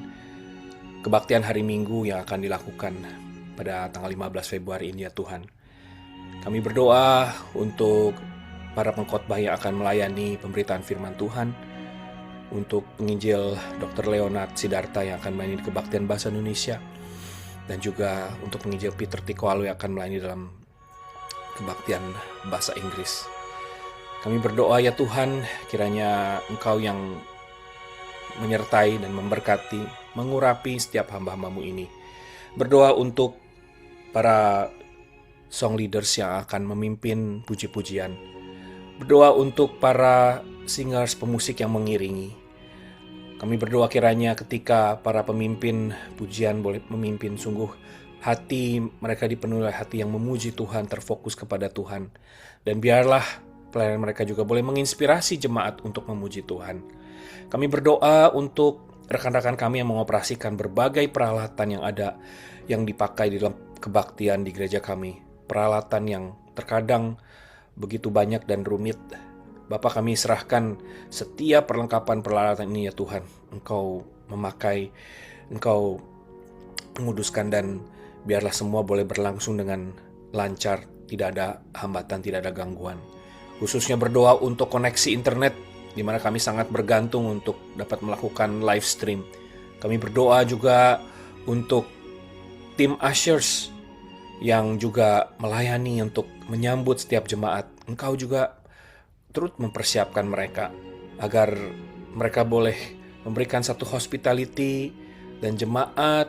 kebaktian hari Minggu yang akan dilakukan pada tanggal 15 Februari ini ya Tuhan. Kami berdoa untuk para pengkhotbah yang akan melayani pemberitaan firman Tuhan, untuk penginjil Dr. Leonard Sidarta yang akan melayani Kebaktian Bahasa Indonesia, dan juga untuk penginjil Peter Tikwalu yang akan melayani dalam Kebaktian Bahasa Inggris. Kami berdoa ya Tuhan, kiranya Engkau yang menyertai dan memberkati, mengurapi setiap hamba-hambamu ini. Berdoa untuk para song leaders yang akan memimpin puji-pujian. Berdoa untuk para singers, pemusik yang mengiringi. Kami berdoa kiranya ketika para pemimpin pujian boleh memimpin, sungguh hati mereka dipenuhi oleh hati yang memuji Tuhan, terfokus kepada Tuhan. Dan biarlah pelayanan mereka juga boleh menginspirasi jemaat untuk memuji Tuhan. Kami berdoa untuk rekan-rekan kami yang mengoperasikan berbagai peralatan yang ada, yang dipakai di dalam kebaktian di gereja kami. Peralatan yang terkadang begitu banyak dan rumit. Bapa, kami serahkan setiap perlengkapan peralatan ini ya Tuhan. Engkau memakai, Engkau menguduskan, dan biarlah semua boleh berlangsung dengan lancar, tidak ada hambatan, tidak ada gangguan. Khususnya berdoa untuk koneksi internet, di mana kami sangat bergantung untuk dapat melakukan live stream. Kami berdoa juga untuk tim ushers yang juga melayani untuk menyambut setiap jemaat. Engkau juga turut mempersiapkan mereka agar mereka boleh memberikan satu hospitality, dan jemaat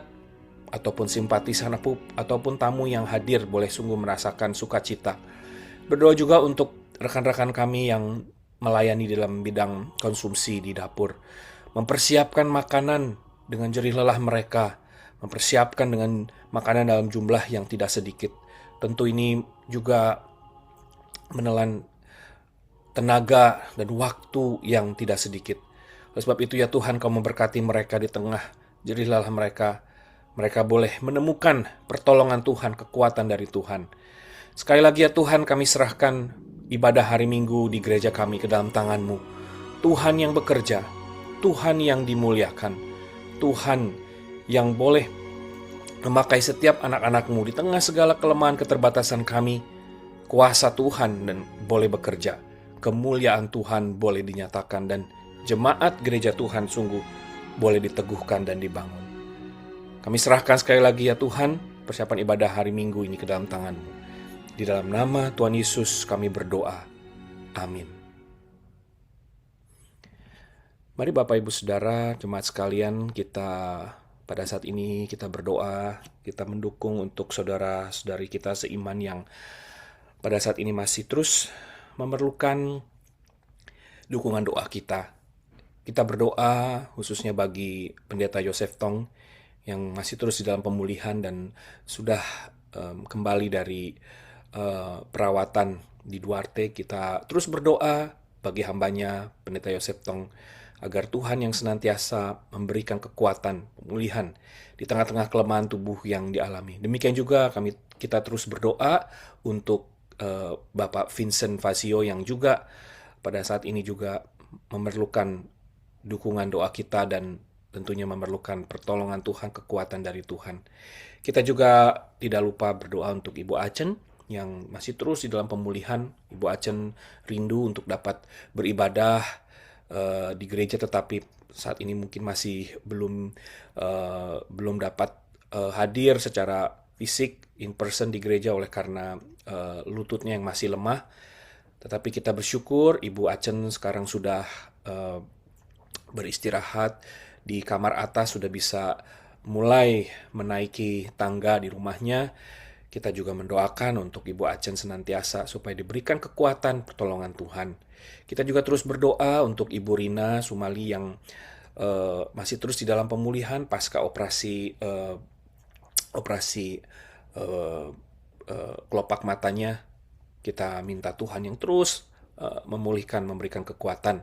ataupun simpatisan ataupun tamu yang hadir boleh sungguh merasakan sukacita. Berdoa juga untuk rekan-rekan kami yang melayani dalam bidang konsumsi di dapur, mempersiapkan makanan dengan jerih lelah mereka, mempersiapkan dengan makanan dalam jumlah yang tidak sedikit. Tentu ini juga menelan tenaga dan waktu yang tidak sedikit. Oleh sebab itu ya Tuhan, Kau memberkati mereka di tengah jerih lelah mereka. Mereka boleh menemukan pertolongan Tuhan, kekuatan dari Tuhan. Sekali lagi ya Tuhan, kami serahkan ibadah hari Minggu di gereja kami ke dalam tangan-Mu. Tuhan yang bekerja, Tuhan yang dimuliakan, Tuhan yang boleh memakai setiap anak-anak-Mu di tengah segala kelemahan keterbatasan kami. Kuasa Tuhan dan boleh bekerja, kemuliaan Tuhan boleh dinyatakan, dan jemaat gereja Tuhan sungguh boleh diteguhkan dan dibangun. Kami serahkan sekali lagi ya Tuhan persiapan ibadah hari Minggu ini ke dalam tangan-Mu. Di dalam nama Tuhan Yesus kami berdoa. Amin. Mari Bapak Ibu Saudara, jemaat sekalian, kita pada saat ini kita berdoa, kita mendukung untuk saudara-saudari kita seiman yang pada saat ini masih terus memerlukan dukungan doa kita. Kita berdoa khususnya bagi Pendeta Yosef Tong yang masih terus di dalam pemulihan dan sudah kembali dari perawatan di Duarte. Kita terus berdoa bagi hambanya Pendeta Yosef Tong agar Tuhan yang senantiasa memberikan kekuatan pemulihan di tengah-tengah kelemahan tubuh yang dialami. Demikian juga kita terus berdoa untuk Bapak Vincent Fasio yang juga pada saat ini juga memerlukan dukungan doa kita dan tentunya memerlukan pertolongan Tuhan, kekuatan dari Tuhan. Kita juga tidak lupa berdoa untuk Ibu Acen yang masih terus di dalam pemulihan. Ibu Acen rindu untuk dapat beribadah di gereja, tetapi saat ini mungkin masih belum dapat hadir secara fisik in person di gereja oleh karena lututnya yang masih lemah. Tetapi kita bersyukur Ibu Acen sekarang sudah beristirahat di kamar atas, sudah bisa mulai menaiki tangga di rumahnya. Kita juga mendoakan untuk Ibu Acen senantiasa supaya diberikan kekuatan pertolongan Tuhan. Kita juga terus berdoa untuk Ibu Rina Sumali yang masih terus di dalam pemulihan pasca operasi kelopak matanya. Kita minta Tuhan yang terus memulihkan, memberikan kekuatan.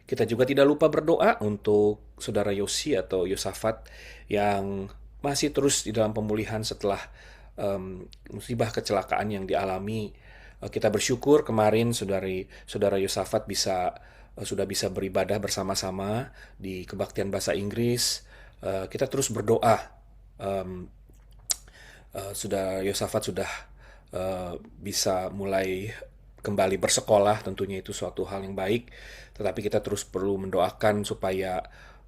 Kita juga tidak lupa berdoa untuk Saudara Yosi atau Yosafat yang masih terus di dalam pemulihan setelah musibah kecelakaan yang dialami. Kita bersyukur kemarin Saudara Yosafat sudah bisa beribadah bersama-sama di kebaktian bahasa Inggris. Kita terus berdoa. Saudara Yosafat sudah bisa mulai kembali bersekolah, tentunya itu suatu hal yang baik. Tetapi kita terus perlu mendoakan supaya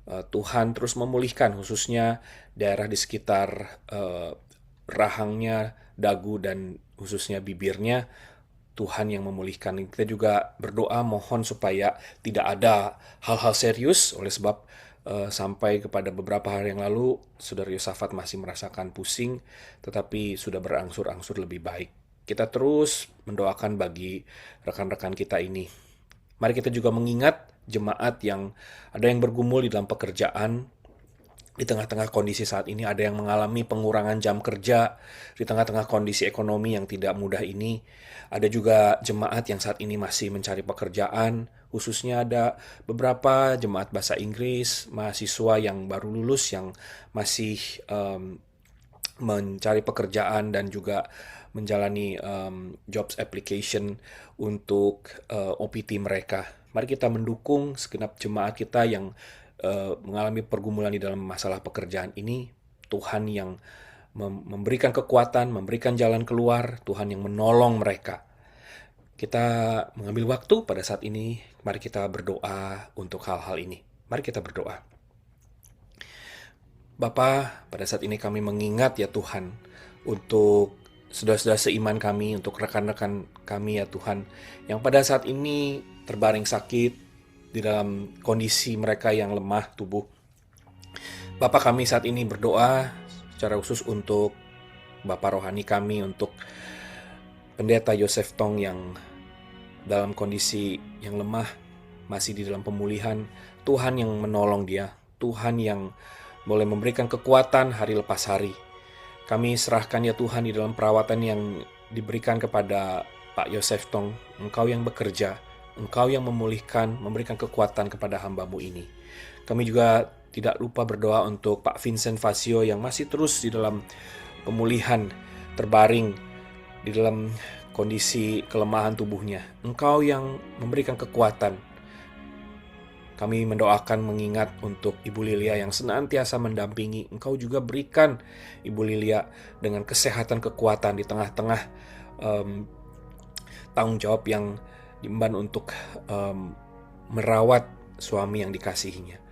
Tuhan terus memulihkan khususnya daerah di sekitar rahangnya, dagu, dan khususnya bibirnya. Tuhan yang memulihkan. Kita juga berdoa mohon supaya tidak ada hal-hal serius, oleh sebab sampai kepada beberapa hari yang lalu Saudara Yosafat masih merasakan pusing, tetapi sudah berangsur-angsur lebih baik. Kita terus mendoakan bagi rekan-rekan kita ini. Mari kita juga mengingat jemaat yang ada yang bergumul di dalam pekerjaan. Di tengah-tengah kondisi saat ini ada yang mengalami pengurangan jam kerja, di tengah-tengah kondisi ekonomi yang tidak mudah ini. Ada juga jemaat yang saat ini masih mencari pekerjaan, khususnya ada beberapa jemaat bahasa Inggris, mahasiswa yang baru lulus yang masih mencari pekerjaan dan juga menjalani jobs application untuk OPT mereka. Mari kita mendukung segenap jemaat kita yang mengalami pergumulan di dalam masalah pekerjaan ini. Tuhan yang memberikan kekuatan, memberikan jalan keluar, Tuhan yang menolong mereka. Kita mengambil waktu pada saat ini, mari kita berdoa untuk hal-hal ini. Mari kita berdoa. Bapa, pada saat ini kami mengingat ya Tuhan, untuk saudara-saudara seiman kami, untuk rekan-rekan kami ya Tuhan, yang pada saat ini terbaring sakit, di dalam kondisi mereka yang lemah tubuh. Bapak, kami saat ini berdoa secara khusus untuk Bapak rohani kami, untuk Pendeta Yosef Tong yang dalam kondisi yang lemah, masih di dalam pemulihan. Tuhan yang menolong dia, Tuhan yang boleh memberikan kekuatan hari lepas hari. Kami serahkan ya Tuhan di dalam perawatan yang diberikan kepada Pak Yosef Tong. Engkau yang bekerja, Engkau yang memulihkan, memberikan kekuatan kepada hamba-Mu ini. Kami juga tidak lupa berdoa untuk Pak Vincent Fasio yang masih terus di dalam pemulihan, terbaring di dalam kondisi kelemahan tubuhnya. Engkau yang memberikan kekuatan. Kami mendoakan mengingat untuk Ibu Lilia yang senantiasa mendampingi. Engkau juga berikan Ibu Lilia dengan kesehatan, kekuatan di tengah-tengah tanggung jawab yang diemban untuk merawat suami yang dikasihinya.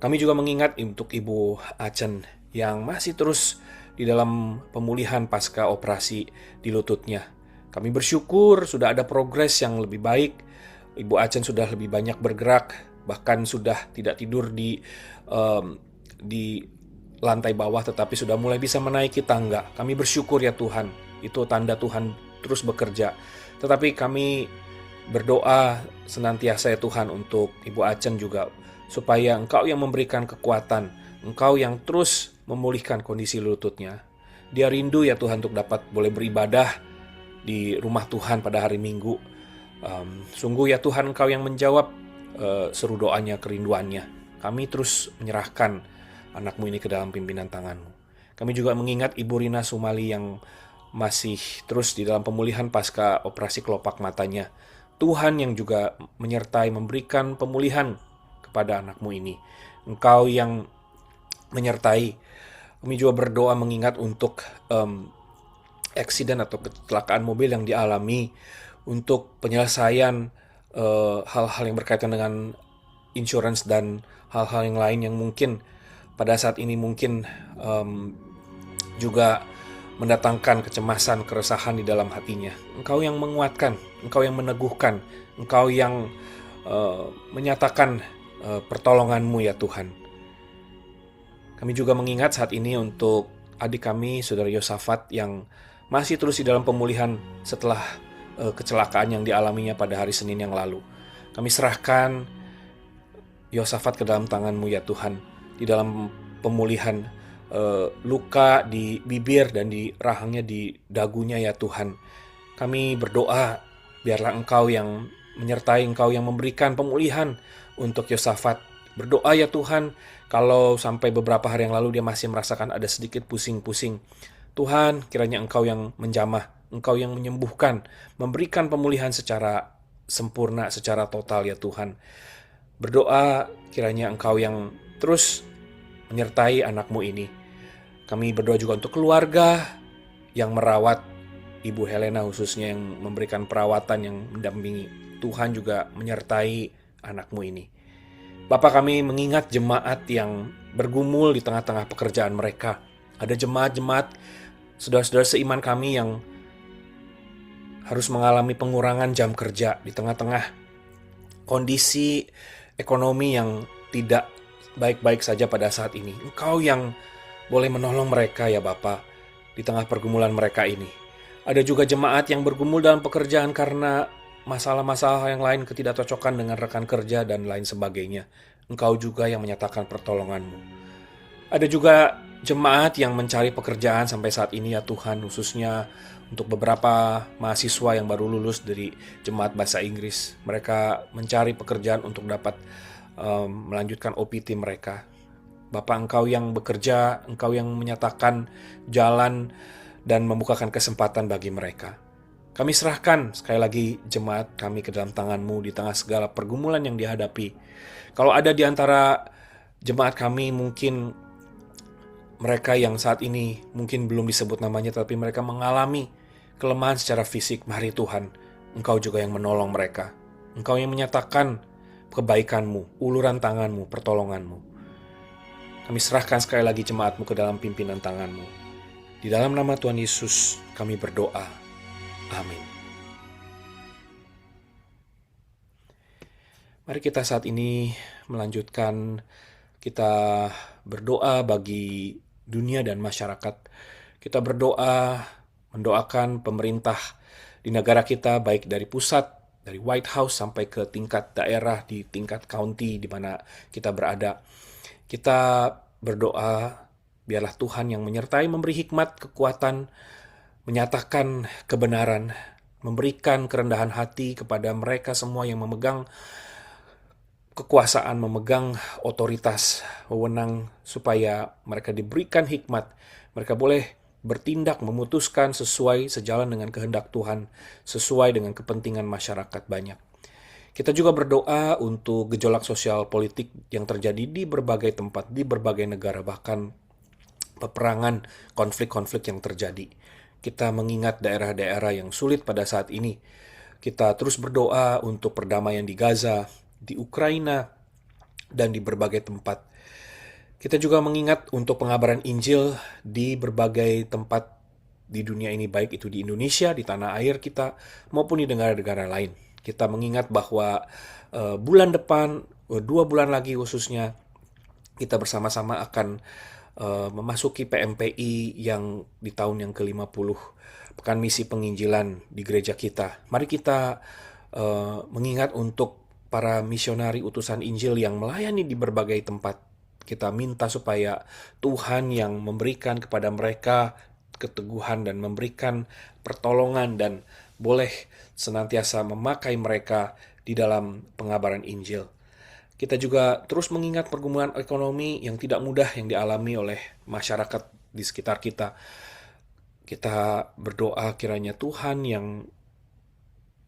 Kami juga mengingat untuk Ibu Acen yang masih terus di dalam pemulihan pasca operasi di lututnya. Kami bersyukur sudah ada progres yang lebih baik. Ibu Acen sudah lebih banyak bergerak, bahkan sudah tidak tidur di lantai bawah, tetapi sudah mulai bisa menaiki tangga. Kami bersyukur ya Tuhan, itu tanda Tuhan terus bekerja. Tetapi kami berdoa senantiasa ya Tuhan untuk Ibu Acen juga, supaya Engkau yang memberikan kekuatan, Engkau yang terus memulihkan kondisi lututnya. Dia rindu ya Tuhan untuk dapat boleh beribadah di rumah Tuhan pada hari Minggu. Sungguh ya Tuhan, Engkau yang menjawab seru doanya, kerinduannya. Kami terus menyerahkan anak-Mu ini ke dalam pimpinan tangan-Mu. Kami juga mengingat Ibu Rina Sumali yang masih terus di dalam pemulihan pasca operasi kelopak matanya. Tuhan yang juga menyertai memberikan pemulihan kepada anakmu ini. Engkau yang menyertai. Kami juga berdoa mengingat untuk eksiden atau kecelakaan mobil yang dialami, untuk penyelesaian hal-hal yang berkaitan dengan insurance dan hal-hal yang lain yang mungkin pada saat ini mungkin juga mendatangkan kecemasan, keresahan di dalam hatinya. Engkau yang menguatkan, Engkau yang meneguhkan, Engkau yang menyatakan pertolongan-Mu ya Tuhan. Kami juga mengingat saat ini untuk adik kami, Saudara Yosafat, yang masih terus di dalam pemulihan setelah kecelakaan yang dialaminya pada hari Senin yang lalu. Kami serahkan Yosafat ke dalam tangan-Mu ya Tuhan, di dalam pemulihan luka di bibir dan di rahangnya, di dagunya ya Tuhan. Kami berdoa, biarlah Engkau yang menyertai, Engkau yang memberikan pemulihan untuk Yosafat. Berdoa ya Tuhan, kalau sampai beberapa hari yang lalu dia masih merasakan ada sedikit pusing-pusing, Tuhan, kiranya Engkau yang menjamah, Engkau yang menyembuhkan, memberikan pemulihan secara sempurna, secara total ya Tuhan. Berdoa kiranya Engkau yang terus menyertai anakmu ini. Kami berdoa juga untuk keluarga yang merawat Ibu Helena, khususnya yang memberikan perawatan, yang mendampingi. Tuhan juga menyertai anakmu ini. Bapak, kami mengingat jemaat yang bergumul di tengah-tengah pekerjaan mereka. Ada jemaat-jemaat, saudara-saudara seiman kami yang harus mengalami pengurangan jam kerja di tengah-tengah kondisi ekonomi yang tidak baik-baik saja pada saat ini. Engkau yang boleh menolong mereka ya Bapa, di tengah pergumulan mereka ini. Ada juga jemaat yang bergumul dalam pekerjaan karena masalah-masalah yang lain, ketidakcocokan dengan rekan kerja dan lain sebagainya. Engkau juga yang menyatakan pertolongan-Mu. Ada juga jemaat yang mencari pekerjaan sampai saat ini ya Tuhan, khususnya untuk beberapa mahasiswa yang baru lulus dari jemaat bahasa Inggris. Mereka mencari pekerjaan untuk dapat melanjutkan OPT mereka. Bapak, Engkau yang bekerja, Engkau yang menyatakan jalan dan membukakan kesempatan bagi mereka. Kami serahkan sekali lagi jemaat kami ke dalam tangan-Mu di tengah segala pergumulan yang dihadapi. Kalau ada di antara jemaat kami mungkin mereka yang saat ini mungkin belum disebut namanya, tapi mereka mengalami kelemahan secara fisik, mari Tuhan, Engkau juga yang menolong mereka. Engkau yang menyatakan kebaikan-Mu, uluran tangan-Mu, pertolongan-Mu. Kami serahkan sekali lagi jemaat-Mu ke dalam pimpinan tangan-Mu. Di dalam nama Tuhan Yesus kami berdoa. Amin. Mari kita saat ini melanjutkan, kita berdoa bagi dunia dan masyarakat. Kita berdoa, mendoakan pemerintah di negara kita, baik dari pusat, dari White House sampai ke tingkat daerah, di tingkat county di mana kita berada. Kita berdoa, biarlah Tuhan yang menyertai, memberi hikmat, kekuatan, menyatakan kebenaran, memberikan kerendahan hati kepada mereka semua yang memegang kekuasaan, memegang otoritas, wewenang, supaya mereka diberikan hikmat, mereka boleh bertindak, memutuskan sesuai sejalan dengan kehendak Tuhan, sesuai dengan kepentingan masyarakat banyak. Kita juga berdoa untuk gejolak sosial politik yang terjadi di berbagai tempat, di berbagai negara, bahkan peperangan, konflik-konflik yang terjadi. Kita mengingat daerah-daerah yang sulit pada saat ini. Kita terus berdoa untuk perdamaian di Gaza, di Ukraina, dan di berbagai tempat. Kita juga mengingat untuk pengabaran Injil di berbagai tempat di dunia ini, baik itu di Indonesia, di tanah air kita, maupun di negara-negara lain. Kita mengingat bahwa bulan depan, 2 bulan lagi khususnya, kita bersama-sama akan memasuki PMPI yang di tahun yang ke-50, Pekan Misi Penginjilan di gereja kita. Mari kita mengingat untuk para misionari utusan Injil yang melayani di berbagai tempat. Kita minta supaya Tuhan yang memberikan kepada mereka keteguhan dan memberikan pertolongan dan boleh senantiasa memakai mereka di dalam pengabaran Injil. Kita juga terus mengingat pergumulan ekonomi yang tidak mudah yang dialami oleh masyarakat di sekitar kita. Kita berdoa kiranya Tuhan yang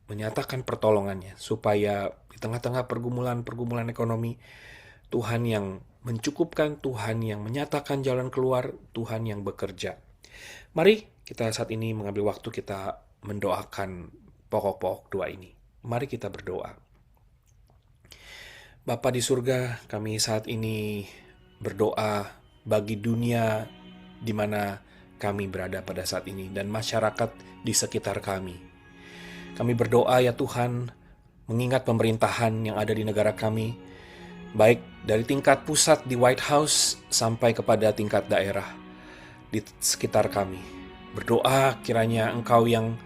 menyatakan pertolongannya, supaya di tengah-tengah pergumulan ekonomi, Tuhan yang mencukupkan, Tuhan yang menyatakan jalan keluar, Tuhan yang bekerja. Mari kita saat ini mengambil waktu kita mendoakan pokok-pokok doa ini. Mari kita berdoa. Bapa di surga, kami saat ini berdoa bagi dunia di mana kami berada pada saat ini dan masyarakat di sekitar kami. Kami berdoa ya Tuhan, mengingat pemerintahan yang ada di negara kami, baik dari tingkat pusat di White House sampai kepada tingkat daerah di sekitar kami. Berdoa kiranya Engkau yang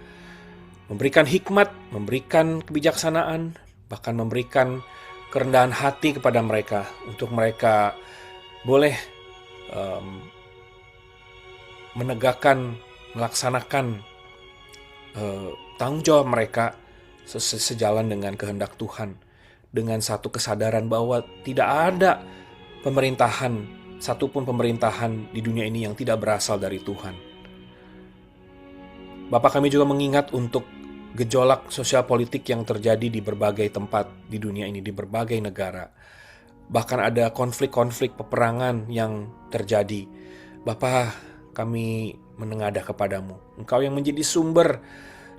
memberikan hikmat, memberikan kebijaksanaan, bahkan memberikan kerendahan hati kepada mereka, untuk mereka boleh menegakkan, melaksanakan tanggung jawab mereka sejalan dengan kehendak Tuhan, dengan satu kesadaran bahwa tidak ada pemerintahan, satupun pemerintahan di dunia ini yang tidak berasal dari Tuhan. Bapak, kami juga mengingat untuk gejolak sosial politik yang terjadi di berbagai tempat di dunia ini, di berbagai negara. Bahkan ada konflik-konflik peperangan yang terjadi. Bapa, kami menengadah kepadamu. Engkau yang menjadi sumber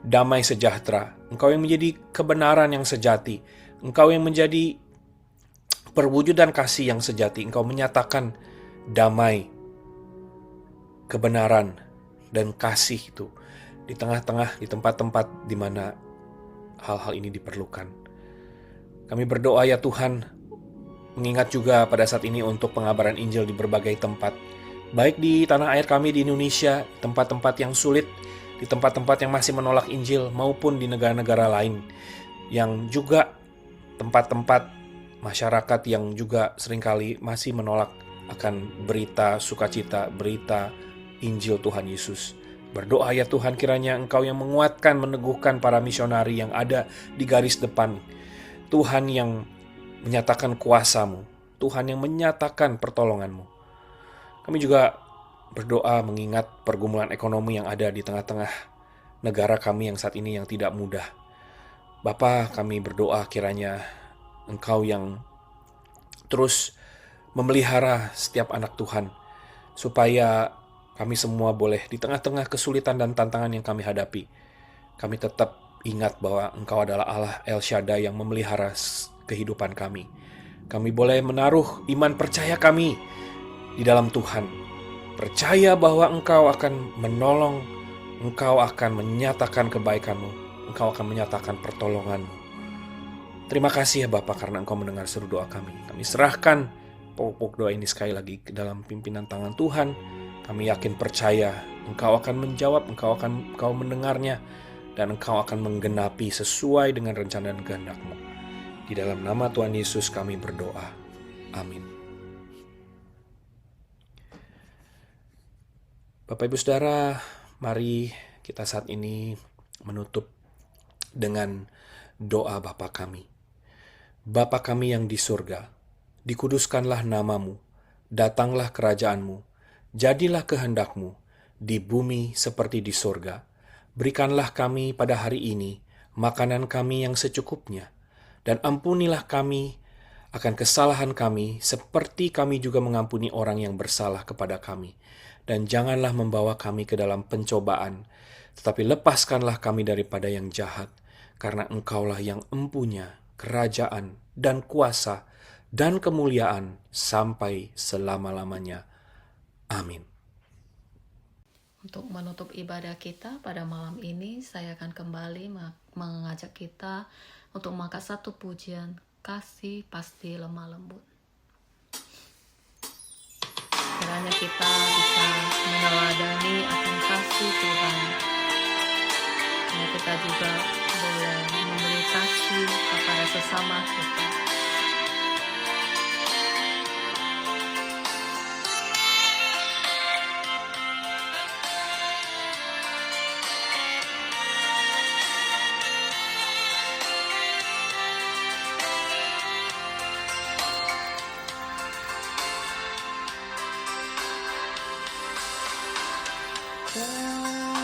damai sejahtera. Engkau yang menjadi kebenaran yang sejati. Engkau yang menjadi perwujudan kasih yang sejati. Engkau menyatakan damai, kebenaran, dan kasih itu di tengah-tengah, di tempat-tempat di mana hal-hal ini diperlukan. Kami berdoa ya Tuhan, mengingat juga pada saat ini untuk pengabaran Injil di berbagai tempat, baik di tanah air kami di Indonesia, tempat-tempat yang sulit, di tempat-tempat yang masih menolak Injil, maupun di negara-negara lain, yang juga tempat-tempat masyarakat yang juga seringkali masih menolak akan berita sukacita, berita Injil Tuhan Yesus. Berdoa ya Tuhan, kiranya Engkau yang menguatkan, meneguhkan para misionari yang ada di garis depan. Tuhan yang menyatakan kuasa-Mu, Tuhan yang menyatakan pertolongan-Mu. Kami juga berdoa mengingat pergumulan ekonomi yang ada di tengah-tengah negara kami yang saat ini yang tidak mudah. Bapa, kami berdoa kiranya Engkau yang terus memelihara setiap anak Tuhan, supaya kami semua boleh di tengah-tengah kesulitan dan tantangan yang kami hadapi, kami tetap ingat bahwa Engkau adalah Allah El Shaddai yang memelihara kehidupan kami. Kami boleh menaruh iman percaya kami di dalam Tuhan. Percaya bahwa Engkau akan menolong, Engkau akan menyatakan kebaikan-Mu, Engkau akan menyatakan pertolongan-Mu. Terima kasih ya Bapa, karena Engkau mendengar seru doa kami. Kami serahkan pokok doa ini sekali lagi ke dalam pimpinan tangan Tuhan. Kami yakin percaya Engkau akan menjawab, Engkau mendengarnya, dan Engkau akan menggenapi sesuai dengan rencana dan kehendak-Mu. Di dalam nama Tuhan Yesus kami berdoa. Amin. Bapak Ibu Saudara, mari kita saat ini menutup dengan doa Bapa kami. Bapa kami yang di surga, dikuduskanlah nama-Mu, datanglah kerajaan-Mu, jadilah kehendak-Mu di bumi seperti di surga. Berikanlah kami pada hari ini makanan kami yang secukupnya, dan ampunilah kami akan kesalahan kami seperti kami juga mengampuni orang yang bersalah kepada kami. Dan janganlah membawa kami ke dalam pencobaan, tetapi lepaskanlah kami daripada yang jahat, karena Engkaulah yang empunya kerajaan dan kuasa dan kemuliaan sampai selama-lamanya. Amin. Untuk menutup ibadah kita pada malam ini, saya akan kembali mengajak kita untuk mengangkat satu pujian, Kasih Pasti Lemah Lembut. Kiranya kita bisa meneladani akan kasih Tuhan. Dan kita juga boleh memberi kasih kepada sesama kita. Kau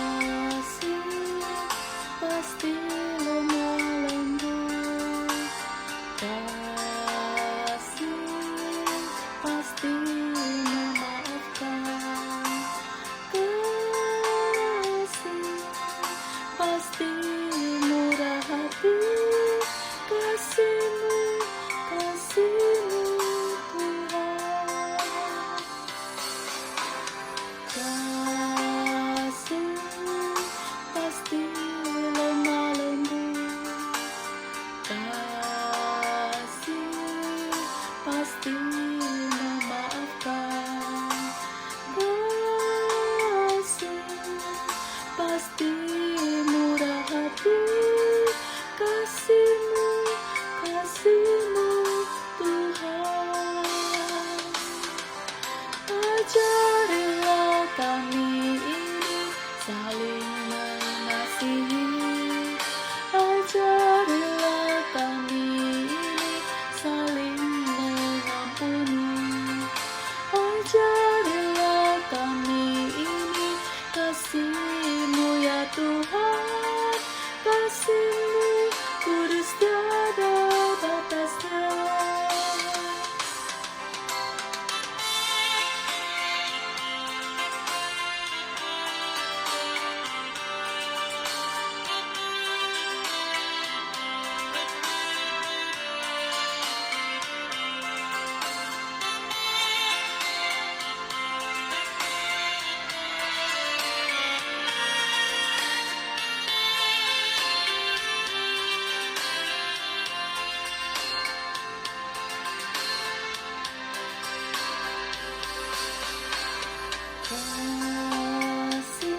Kasih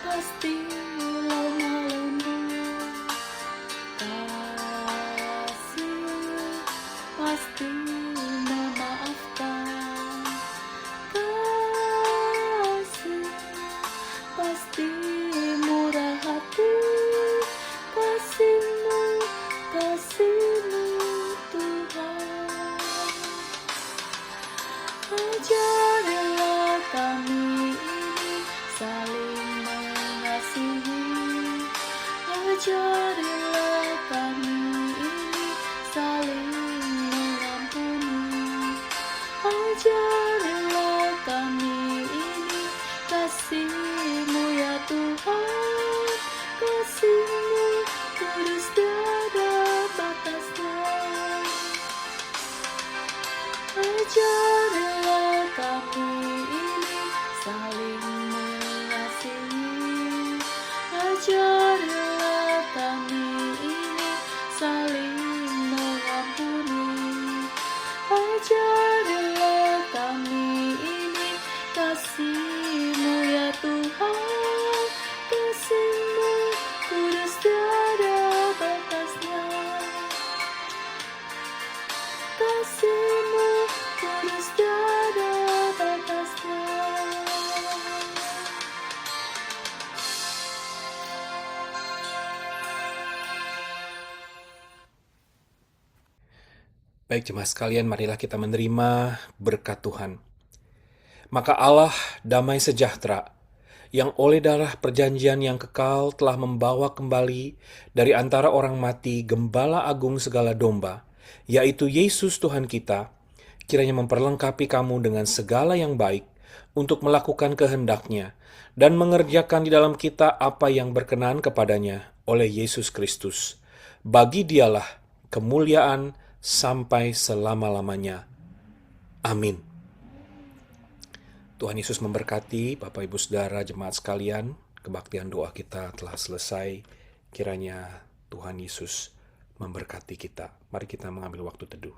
pasti lama-lama, kasih pasti memaafkan, kasih pasti murah hati, kasih-Mu, kasih-Mu Tuhan. Ajarilah kami ini saling mengasihi, ajarilah kami ini saling mengampuni, ajarilah kami ini kasih-Mu ya Tuhan, kasih-Mu kudus tiada batasnya. Ajarilah kami ini saling mengasihi, ajarilah kami ini saling mengampuni, ajarilah kami ini kasih-Mu ya Tuhan, kasih-Mu kudus tiada batasnya. Kasih-Mu kudus tiada batasnya. Baik jemaat sekalian, marilah kita menerima berkat Tuhan. Maka Allah damai sejahtera, yang oleh darah perjanjian yang kekal telah membawa kembali dari antara orang mati Gembala Agung segala domba, yaitu Yesus Tuhan kita, kiranya memperlengkapi kamu dengan segala yang baik untuk melakukan kehendak-Nya dan mengerjakan di dalam kita apa yang berkenan kepadanya oleh Yesus Kristus. Bagi Dialah kemuliaan sampai selama-lamanya. Amin. Tuhan Yesus memberkati Bapak Ibu Saudara jemaat sekalian. Kebaktian doa kita telah selesai. Kiranya Tuhan Yesus memberkati kita. Mari kita mengambil waktu teduh.